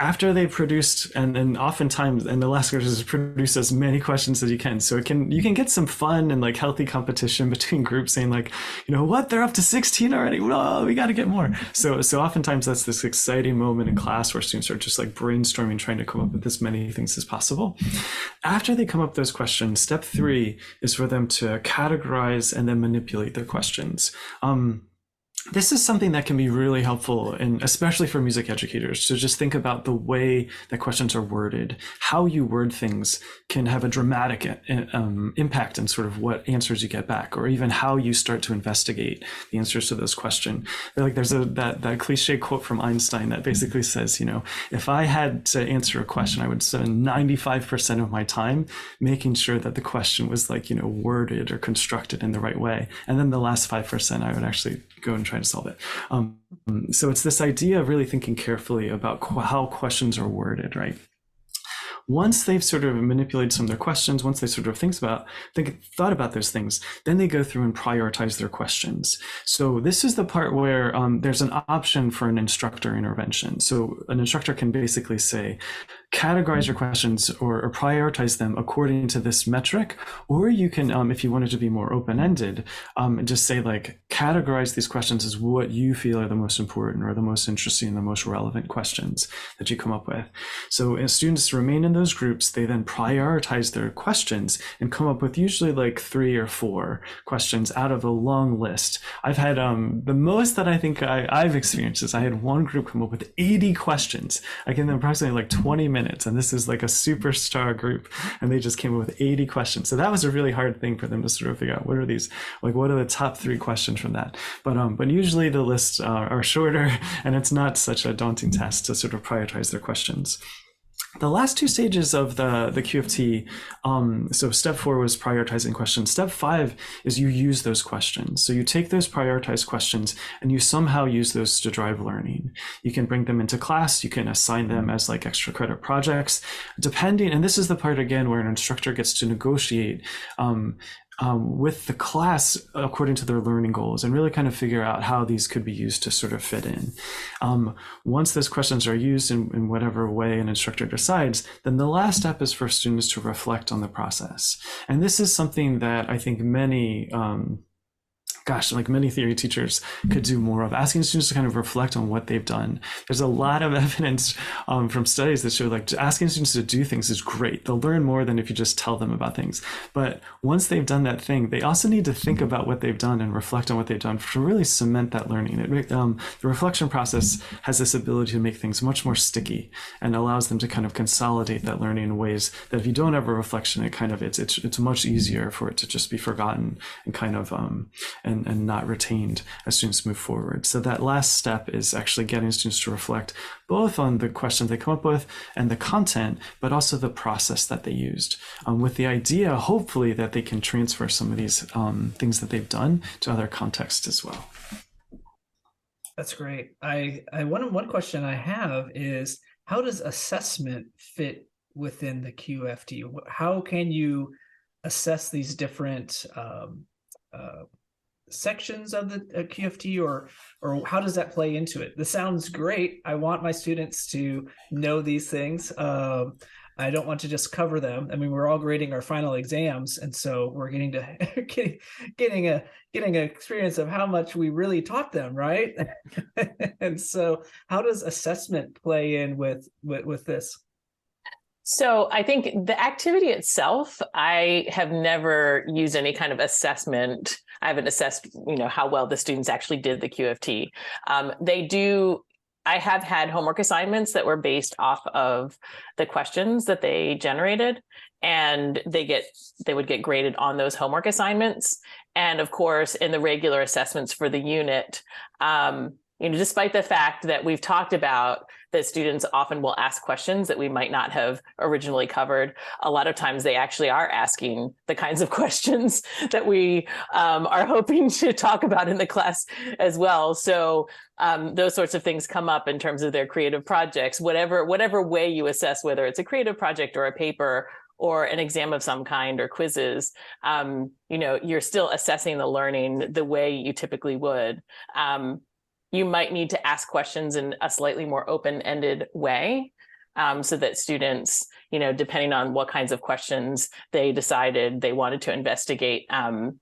after they produced, and oftentimes, and the last question is produce as many questions as you can. So you can get some fun and like healthy competition between groups saying like, what, they're up to 16 already. Whoa, we got to get more. So oftentimes that's this exciting moment in class where students are just like brainstorming, trying to come up with as many things as possible. After they come up with those questions, step 3 is for them to categorize and then manipulate their questions. This is something that can be really helpful, and especially for music educators, to just think about the way that questions are worded. How you word things can have a dramatic impact in sort of what answers you get back, or even how you start to investigate the answers to those questions. Like there's that cliche quote from Einstein that basically says, if I had to answer a question, I would spend 95% of my time making sure that the question was like, worded or constructed in the right way. And then the last 5%, I would actually go and try to solve it. So it's this idea of really thinking carefully about how questions are worded, right? Once they've sort of manipulated some of their questions, once they sort of thought about those things, then they go through and prioritize their questions. So this is the part where there's an option for an instructor intervention. So an instructor can basically say, categorize your questions or prioritize them according to this metric, or you can, if you wanted to be more open-ended, just say like, categorize these questions as what you feel are the most important or the most interesting and the most relevant questions that you come up with. So as students remain in those groups, they then prioritize their questions and come up with usually like 3 or 4 questions out of a long list. I've had the most that I think I've experienced is I had one group come up with 80 questions. I gave them approximately like 20 minutes, and this is like a superstar group, and they just came up with 80 questions. So that was a really hard thing for them to sort of figure out, what are these, like what are the top 3 questions from that. But usually the lists are shorter, and it's not such a daunting task to sort of prioritize their questions. The last 2 stages of the QFT, so step 4 was prioritizing questions. Step 5 is you use those questions. So you take those prioritized questions and you somehow use those to drive learning. You can bring them into class. You can assign them as like extra credit projects, depending, and this is the part again where an instructor gets to negotiate with the class according to their learning goals, and really kind of figure out how these could be used to sort of fit in. Once those questions are used in whatever way an instructor decides, then the last step is for students to reflect on the process. And this is something that I think many many theory teachers could do more of, asking students to kind of reflect on what they've done. There's a lot of evidence from studies that show like asking students to do things is great. They'll learn more than if you just tell them about things. But once they've done that thing, they also need to think about what they've done and reflect on what they've done to really cement that learning. The reflection process has this ability to make things much more sticky and allows them to kind of consolidate that learning in ways that if you don't have a reflection, it's much easier for it to just be forgotten and kind of and not retained as students move forward. So that last step is actually getting students to reflect both on the questions they come up with and the content, but also the process that they used, with the idea, hopefully, that they can transfer some of these things that they've done to other contexts as well. That's great. One question I have is, how does assessment fit within the QFT? How can you assess these different sections of the QFT, or how does that play into it? This sounds great. I want my students to know these things. I don't want to just cover them. I mean, we're all grading our final exams, and so we're getting an experience of how much we really taught them, right? And so, how does assessment play in with this? So I think the activity itself, I have never used any kind of assessment. I haven't assessed, how well the students actually did the QFT. I have had homework assignments that were based off of the questions that they generated, and they would get graded on those homework assignments. And of course, in the regular assessments for the unit, despite the fact that we've talked about that students often will ask questions that we might not have originally covered, a lot of times they actually are asking the kinds of questions that we are hoping to talk about in the class as well. So those sorts of things come up in terms of their creative projects, whatever way you assess, whether it's a creative project or a paper or an exam of some kind or quizzes, you're still assessing the learning the way you typically would. You might need to ask questions in a slightly more open-ended way. so that students, depending on what kinds of questions they decided they wanted to investigate, that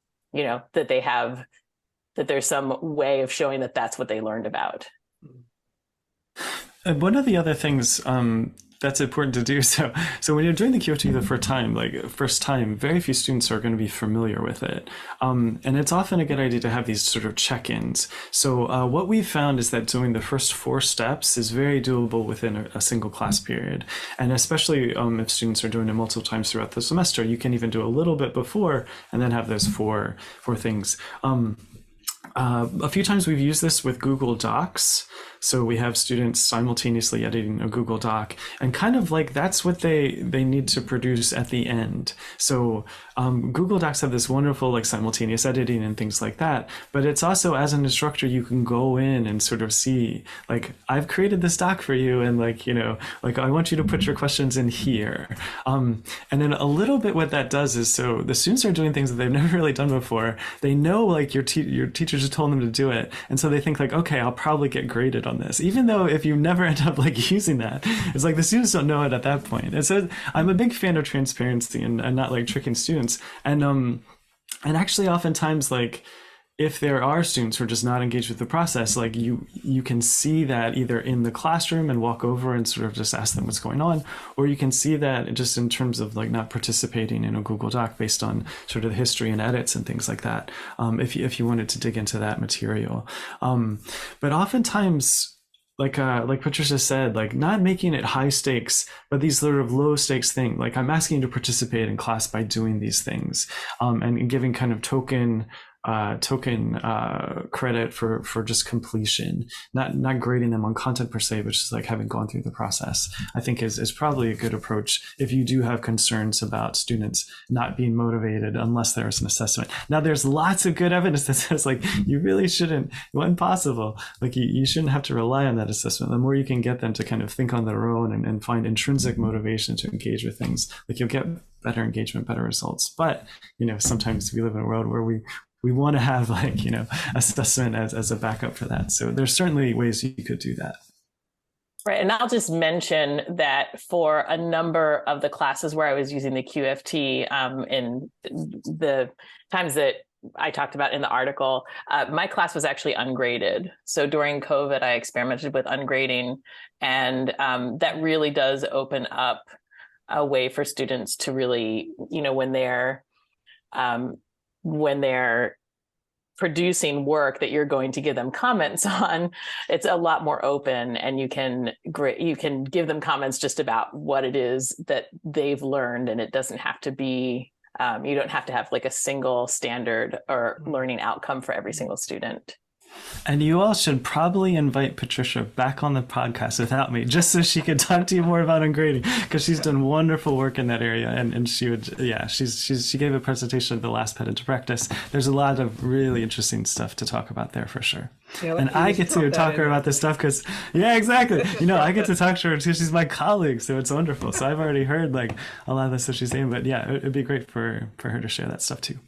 there's some way of showing that that's what they learned about. And one of the other things that's important to do, so when you're doing the QFT the first time, very few students are going to be familiar with it. And it's often a good idea to have these sort of check-ins. So what we've found is that doing the first 4 steps is very doable within a single class period. And especially if students are doing it multiple times throughout the semester, you can even do a little bit before and then have those four things. A few times we've used this with Google Docs. So we have students simultaneously editing a Google Doc, and kind of like that's what they need to produce at the end. So Google Docs have this wonderful like simultaneous editing and things like that. But it's also, as an instructor, you can go in and sort of see, like, I've created this doc for you, and like I want you to put your questions in here. And then a little bit what that does is, so the students are doing things that they've never really done before. They know like your teacher just told them to do it, and so they think like, okay, I'll probably get graded on this, even though if you never end up like using that, it's like the students don't know it at that point. And so I'm a big fan of transparency and not like tricking students. And actually oftentimes, like, if there are students who are just not engaged with the process, like you can see that either in the classroom and walk over and sort of just ask them what's going on, or you can see that just in terms of like not participating in a Google Doc based on sort of the history and edits and things like that, if you wanted to dig into that material. But oftentimes, like Patricia said, like not making it high stakes, but these sort of low stakes thing. Like, I'm asking you to participate in class by doing these things, and giving kind of token credit for just completion, not grading them on content per se, but just like having gone through the process, I think is probably a good approach if you do have concerns about students not being motivated unless there is an assessment. Now, there's lots of good evidence that says like you really shouldn't, when possible, like you shouldn't have to rely on that assessment. The more you can get them to kind of think on their own and find intrinsic motivation to engage with things, like you'll get better engagement, better results. But sometimes we live in a world where we want to have like, assessment as a backup for that. So there's certainly ways you could do that. Right. And I'll just mention that for a number of the classes where I was using the QFT, in the times that I talked about in the article, my class was actually ungraded. So during COVID, I experimented with ungrading, and that really does open up a way for students to really, when they're producing work that you're going to give them comments on, it's a lot more open, and you can give them comments just about what it is that they've learned, and it doesn't have to be, you don't have to have like a single standard or learning outcome for every single student. And you all should probably invite Patricia back on the podcast without me, just so she could talk to you more about ungrading, because she's done wonderful work in that area. And she would, she gave a presentation at the last Ped into Practice. There's a lot of really interesting stuff to talk about there for sure. Yeah, and I get to talk to her about this stuff because, exactly. I get to talk to her because she's my colleague, so it's wonderful. So I've already heard like a lot of the stuff she's saying, but yeah, it'd be great for her to share that stuff too.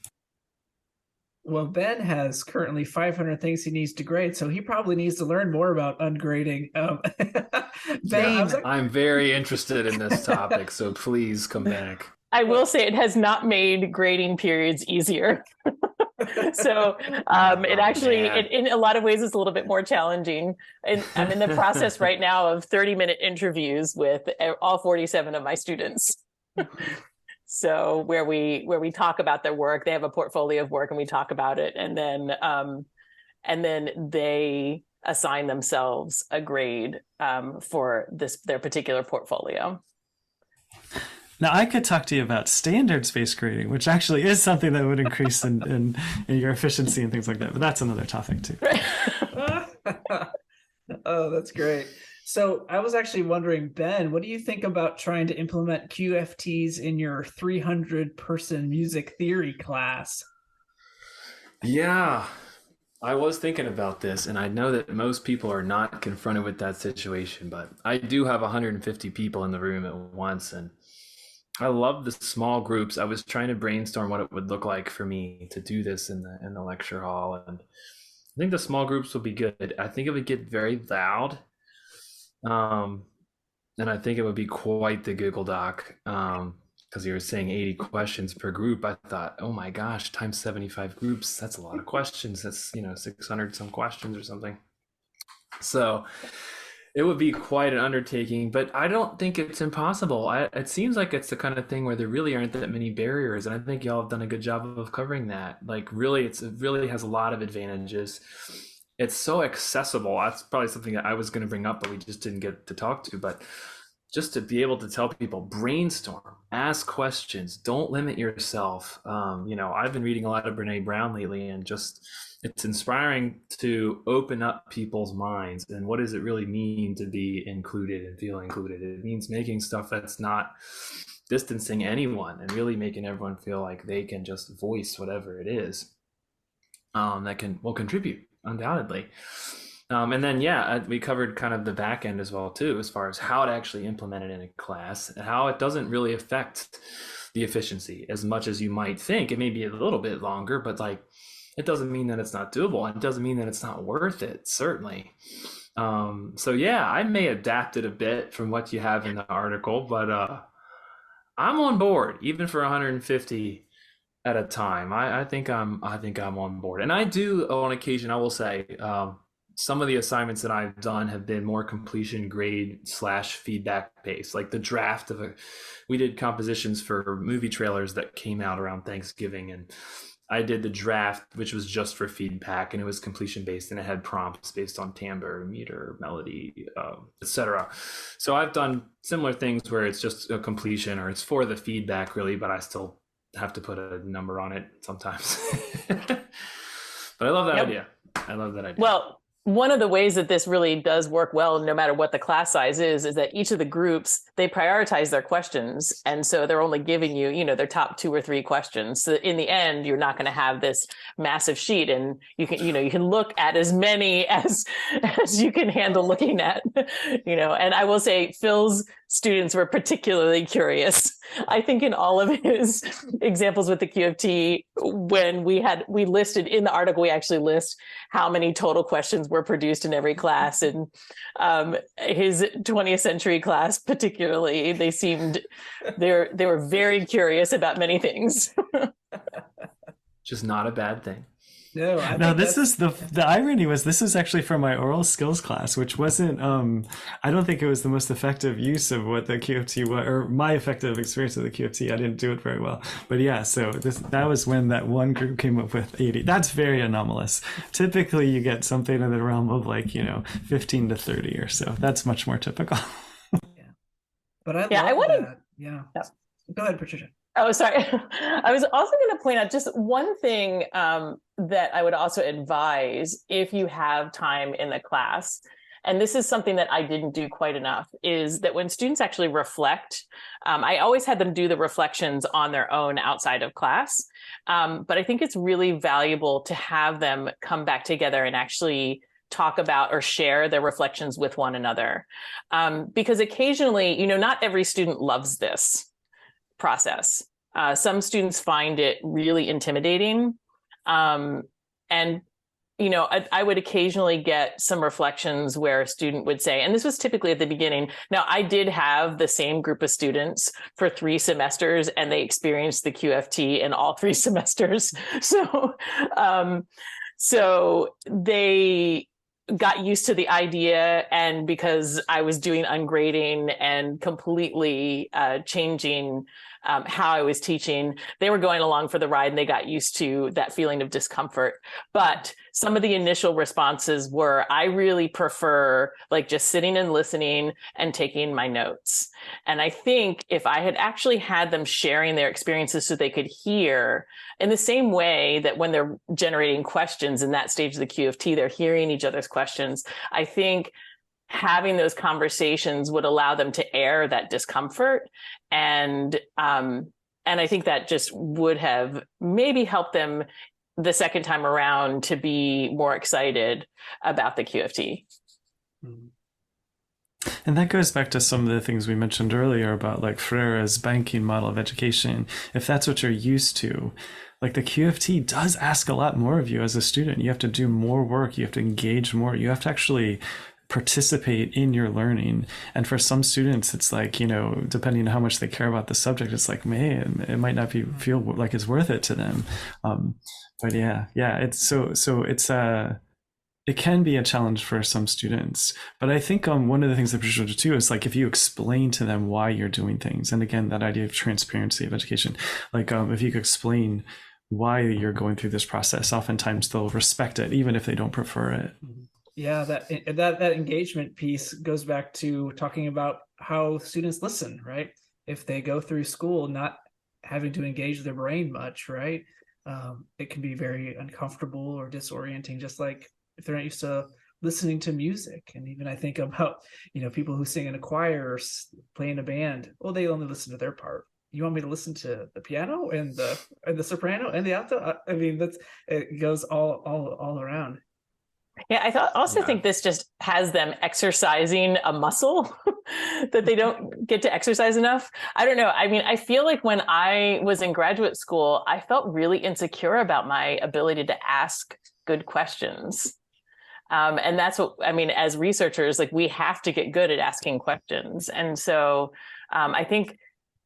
Well, Ben has currently 500 things he needs to grade, so he probably needs to learn more about ungrading. Ben, I'm very interested in this topic, so please come back. I will say it has not made grading periods easier. So it actually, in a lot of ways, is a little bit more challenging. And I'm in the process right now of 30-minute interviews with all 47 of my students. So where we talk about their work, they have a portfolio of work, and we talk about it, and then they assign themselves a grade for their particular portfolio. Now, I could talk to you about standards-based grading, which actually is something that would increase in your efficiency and things like that. But that's another topic too. Oh, that's great. So I was actually wondering, Ben, what do you think about trying to implement QFTs in your 300-person music theory class? Yeah, I was thinking about this, and I know that most people are not confronted with that situation, but I do have 150 people in the room at once, and I love the small groups. I was trying to brainstorm what it would look like for me to do this in the lecture hall, and I think the small groups will be good. I think it would get very loud. And I think it would be quite the Google Doc. Because you were saying 80 questions per group. I thought, oh my gosh, times 75 groups, that's a lot of questions. That's, 600 some questions or something. So it would be quite an undertaking, but I don't think it's impossible. It seems like it's the kind of thing where there really aren't that many barriers. And I think y'all have done a good job of covering that. Like really, it really has a lot of advantages. It's so accessible. That's probably something that I was going to bring up, but we just didn't get to talk to. But just to be able to tell people, brainstorm, ask questions, don't limit yourself. I've been reading a lot of Brene Brown lately, and just it's inspiring to open up people's minds. And what does it really mean to be included and feel included? It means making stuff that's not distancing anyone and really making everyone feel like they can just voice whatever it is that will contribute undoubtedly. And then, we covered kind of the back end as well, too, as far as how to actually implement it in a class and how it doesn't really affect the efficiency as much as you might think. It may be a little bit longer, but it doesn't mean that it's not doable. And it doesn't mean that it's not worth it, certainly. I may adapt it a bit from what you have in the article, but I'm on board, even for 150 at a time. I think I'm on board. And I do, on occasion, I will say, some of the assignments that I've done have been more completion grade / feedback based, like the draft we did compositions for movie trailers that came out around Thanksgiving, and I did the draft, which was just for feedback, and it was completion based, and it had prompts based on timbre, meter, melody, etc. So I've done similar things where it's just a completion or it's for the feedback really, but I still have to put a number on it sometimes. But I love that idea. I love that idea. Well, one of the ways that this really does work well, no matter what the class size is that each of the groups, they prioritize their questions. And so they're only giving you, their top 2 or 3 questions. So in the end, you're not going to have this massive sheet, and you can look at as many as you can handle looking at, and I will say Phil's students were particularly curious. I think in all of his examples with the QFT, when we listed in the article, we actually list how many total questions were produced in every class. And his 20th century class, particularly, they were very curious about many things. Just not a bad thing. No, this is the irony was this is actually from my oral skills class, which wasn't I don't think it was the most effective use of what the QFT was, or my effective experience of the QFT. I didn't do it very well, but so that was when that one group came up with 80. That's very anomalous. Typically you get something in the realm of 15 to 30 or so. That's much more typical. But I love that. Yeah. Go ahead, Patricia. Oh, sorry. I was also going to point out just one thing that I would also advise if you have time in the class, and this is something that I didn't do quite enough, is that when students actually reflect, I always had them do the reflections on their own outside of class. But I think it's really valuable to have them come back together and actually talk about or share their reflections with one another. Because occasionally, not every student loves this process. Some students find it really intimidating. And, I would occasionally get some reflections where a student would say, and this was typically at the beginning. Now, I did have the same group of students for 3 semesters, and they experienced the QFT in all 3 semesters. So they got used to the idea, and because I was doing ungrading and completely changing how I was teaching, they were going along for the ride, and they got used to that feeling of discomfort. But some of the initial responses were, I really prefer just sitting and listening and taking my notes. And I think if I had actually had them sharing their experiences so they could hear, in the same way that when they're generating questions in that stage of the QFT, they're hearing each other's questions, I think having those conversations would allow them to air that discomfort. And I think that just would have maybe helped them the second time around to be more excited about the QFT. And that goes back to some of the things we mentioned earlier about Freire's banking model of education. If that's what you're used to, the QFT does ask a lot more of you as a student. You have to do more work. You have to engage more. You have to actually participate in your learning. And for some students, it's like, you know, depending on how much they care about the subject, it's like, man, it might not feel like it's worth it to them. But yeah, it's it can be a challenge for some students. But I think one of the things that Patricia did too is like, if you explain to them why you're doing things, and again, that idea of transparency of education, like if you could explain why you're going through this process, oftentimes they'll respect it, even if they don't prefer it. Yeah, that engagement piece goes back to talking about how students listen, right? If they go through school not having to engage their brain much, right? It can be very uncomfortable or disorienting, just like if they're not used to listening to music. And even I think about, you know, people who sing in a choir or play in a band. Well, they only listen to their part. You want me to listen to the piano and the soprano and the alto? I mean, it goes all around. Yeah, I think this just has them exercising a muscle that they don't get to exercise enough. I don't know. I mean, I feel like when I was in graduate school, I felt really insecure about my ability to ask good questions. And that's what, I mean, as researchers, like we have to get good at asking questions. And so I think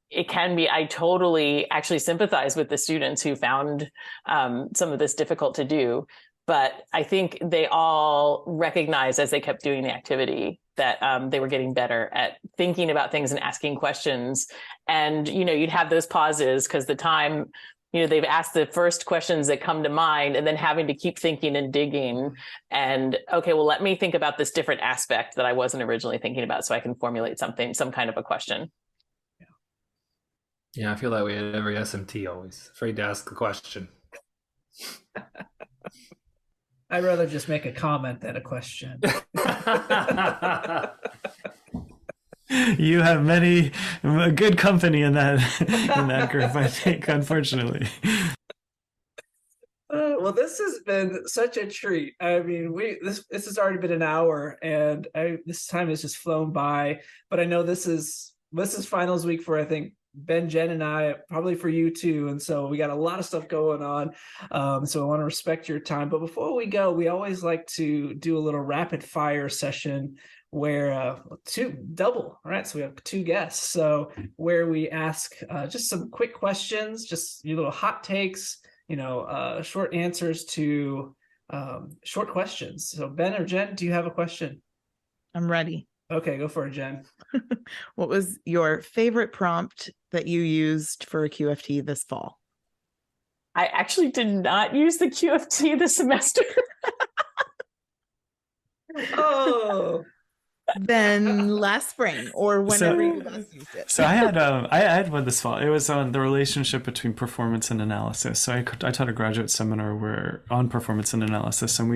it can be, I totally actually sympathize with the students who found some of this difficult to do. But I think they all recognized as they kept doing the activity that they were getting better at thinking about things and asking questions. And, you know, you'd have those pauses because the time, you know, they've asked the first questions that come to mind and then having to keep thinking and digging and, okay, well, let me think about this different aspect that I wasn't originally thinking about so I can formulate some kind of a question. Yeah, I feel that way at every SMT, always afraid to ask the question. I'd rather just make a comment than a question. You have many good company in that group, I think, unfortunately. Well, this has been such a treat. I mean, this has already been an hour, and this time has just flown by. But I know this is finals week for, I think, Ben, Jen, and I, probably for you too. And so we got a lot of stuff going on. So I want to respect your time. But before we go, we always like to do a little rapid fire session where double, right? So we have two guests. So where we ask just some quick questions, just your little hot takes, short answers to short questions. So Ben or Jen, do you have a question? I'm ready. Okay, go for it, Jen. What was your favorite prompt that you used for a QFT this fall? I actually did not use the QFT this semester. Oh. Then last spring or whenever you last used it. So I had one this fall. It was on the relationship between performance and analysis. So I taught a graduate seminar on performance and analysis, and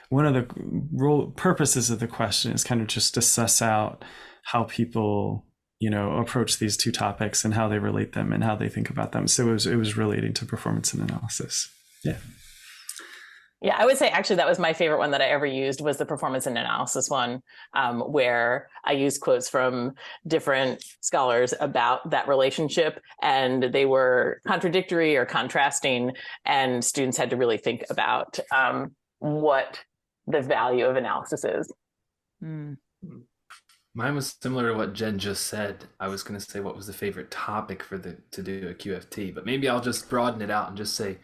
one of the purposes of the question is kind of just to suss out how people approach these two topics and how they relate them and how they think about them. So it was relating to performance and analysis. Yeah. Yeah, I would say actually that was my favorite one that I ever used was the performance and analysis one, where I used quotes from different scholars about that relationship, and they were contradictory or contrasting, and students had to really think about what the value of analysis is. Mm. Mine was similar to what Jen just said. I was going to say what was the favorite topic to do a QFT, but maybe I'll just broaden it out and just say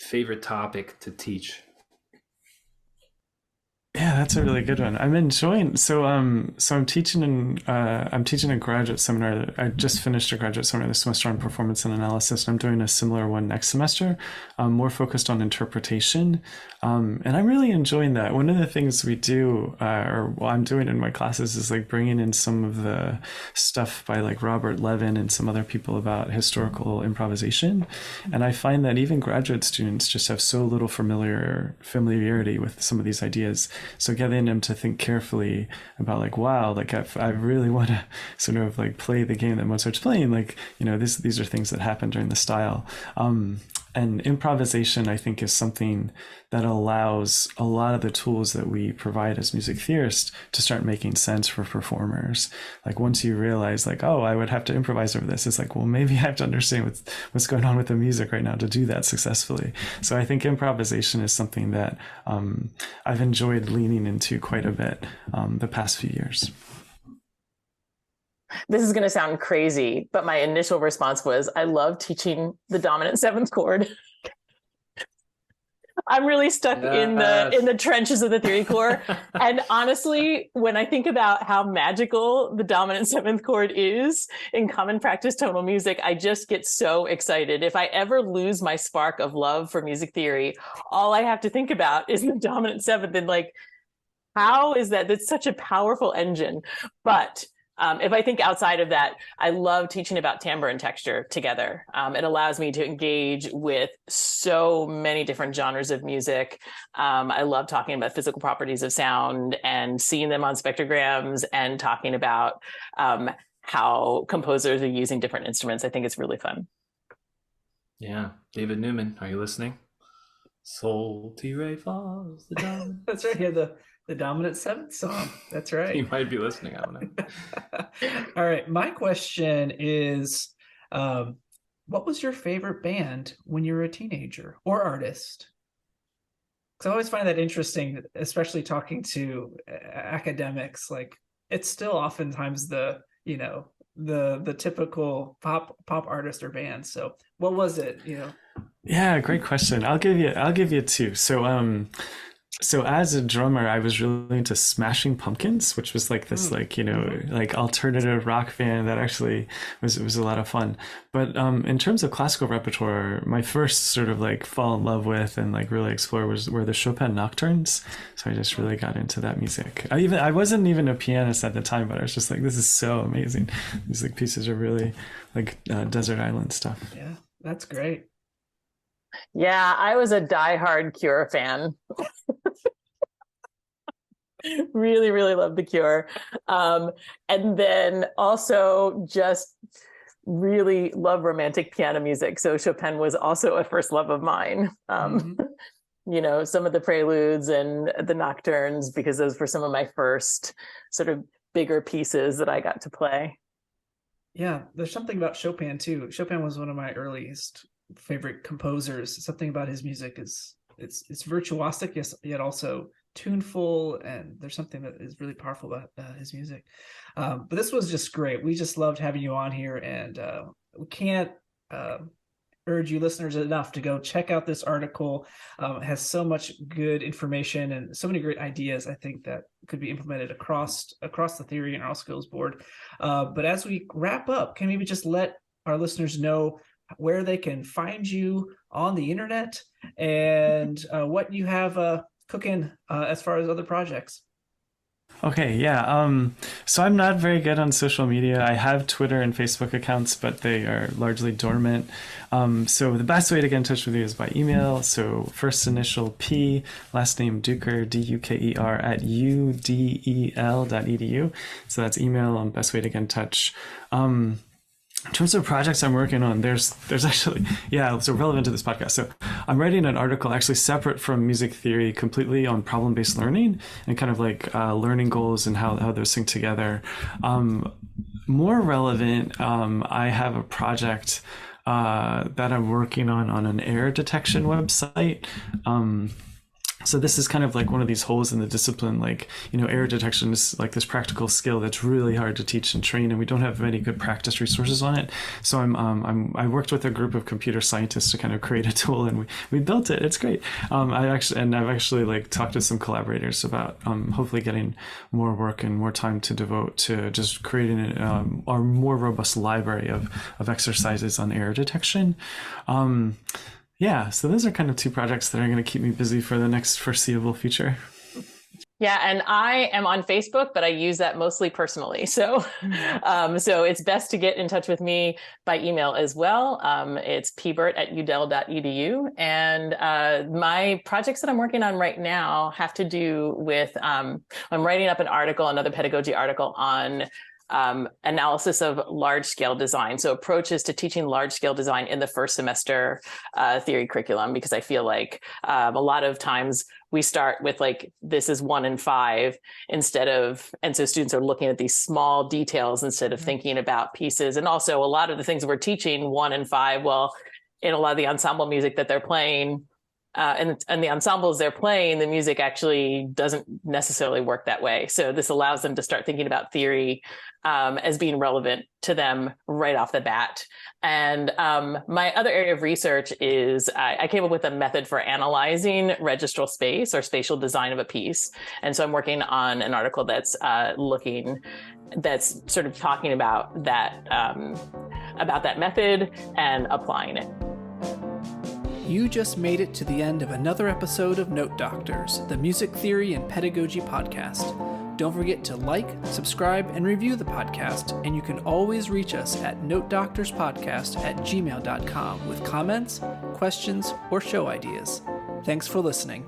favorite topic to teach. Yeah, that's a really good one. I'm enjoying. So I'm teaching a graduate seminar. I just finished a graduate seminar this semester on performance and analysis, and I'm doing a similar one next semester, more focused on interpretation. And I'm really enjoying that. One of the things we do, I'm doing in my classes, is like bringing in some of the stuff by like Robert Levin and some other people about historical improvisation. And I find that even graduate students just have so little familiarity with some of these ideas. So getting them to think carefully about like, wow, like I really want to sort of like play the game that Mozart's playing. Like, these are things that happen during the style. And improvisation, I think, is something that allows a lot of the tools that we provide as music theorists to start making sense for performers. Like once you realize like, oh, I would have to improvise over this, it's like, well, maybe I have to understand what's going on with the music right now to do that successfully. So I think improvisation is something that I've enjoyed leaning into quite a bit the past few years. This is going to sound crazy, but my initial response was, I love teaching the dominant seventh chord. I'm really stuck in the trenches of the theory core. And honestly, when I think about how magical the dominant seventh chord is in common practice tonal music, I just get so excited. If I ever lose my spark of love for music theory, all I have to think about is the dominant seventh and like, how is that? That's such a powerful engine. But if I think outside of that, I love teaching about timbre and texture together. It allows me to engage with so many different genres of music. I love talking about physical properties of sound and seeing them on spectrograms and talking about how composers are using different instruments. I think it's really fun. Yeah. David Newman, are you listening? Sol ti re fa is the dominant. That's right. Yeah, the dominant seventh song. That's right. You might be listening. I don't know. All right. My question is, what was your favorite band when you were a teenager or artist? Because I always find that interesting, especially talking to academics. Like it's still oftentimes the typical pop artist or band. So what was it? Yeah, great question. I'll give you two. So as a drummer, I was really into Smashing Pumpkins, which was like this, like alternative rock band that actually was a lot of fun. But in terms of classical repertoire, my first sort of like fall in love with and like really explore were the Chopin nocturnes. So I just really got into that music. I wasn't even a pianist at the time, but I was just like, this is so amazing. These like pieces are really like desert island stuff. Yeah, that's great. Yeah, I was a diehard Cure fan. Really, really loved the Cure. And then also just really love romantic piano music. So Chopin was also a first love of mine. Some of the preludes and the nocturnes, because those were some of my first sort of bigger pieces that I got to play. Yeah, there's something about Chopin too. Chopin was one of my earliest favorite composers. Something about his music is it's virtuosic, yes, yet also tuneful, and there's something that is really powerful about his music. But this was just great. We just loved having you on here, and we can't urge you listeners enough to go check out this article. It has so much good information and so many great ideas, I think, that could be implemented across the theory and oral skills board. But as we wrap up, can maybe just let our listeners know where they can find you on the internet and what you have cooking as far as other projects. Okay, yeah. So I'm not very good on social media. I have Twitter and Facebook accounts, but they are largely dormant. So the best way to get in touch with you is by email. So first initial P, last name Duker, Duker at udel.edu. So that's email, best way to get in touch. In terms of projects I'm working on, there's actually, so relevant to this podcast. So I'm writing an article actually separate from music theory completely on problem-based learning and kind of like learning goals and how those sync together. More relevant, I have a project that I'm working on an error detection website. So this is kind of like one of these holes in the discipline, like, error detection is like this practical skill that's really hard to teach and train, and we don't have many good practice resources on it. So I worked with a group of computer scientists to kind of create a tool, and we built it. It's great. I've actually like talked to some collaborators about hopefully getting more work and more time to devote to just creating a more robust library of exercises on error detection. So those are kind of two projects that are going to keep me busy for the next foreseeable future. Yeah, and I am on Facebook, but I use that mostly personally. So it's best to get in touch with me by email as well. It's pburt@udel.edu. And my projects that I'm working on right now have to do with, I'm writing up another pedagogy article on analysis of large-scale design. So approaches to teaching large-scale design in the first semester theory curriculum, because I feel like a lot of times we start with like, this is 1 in 5 and so students are looking at these small details instead of thinking about pieces. And also a lot of the things we're teaching 1 in 5, well, in a lot of the ensemble music that they're playing, and the ensembles they're playing, the music actually doesn't necessarily work that way. So this allows them to start thinking about theory as being relevant to them right off the bat. And my other area of research is I came up with a method for analyzing registral space or spatial design of a piece. And so I'm working on an article that's sort of talking about that method and applying it. You just made it to the end of another episode of Note Doctors, the music theory and pedagogy podcast. Don't forget to like, subscribe, and review the podcast, and you can always reach us at notedoctorspodcast@gmail.com with comments, questions, or show ideas. Thanks for listening.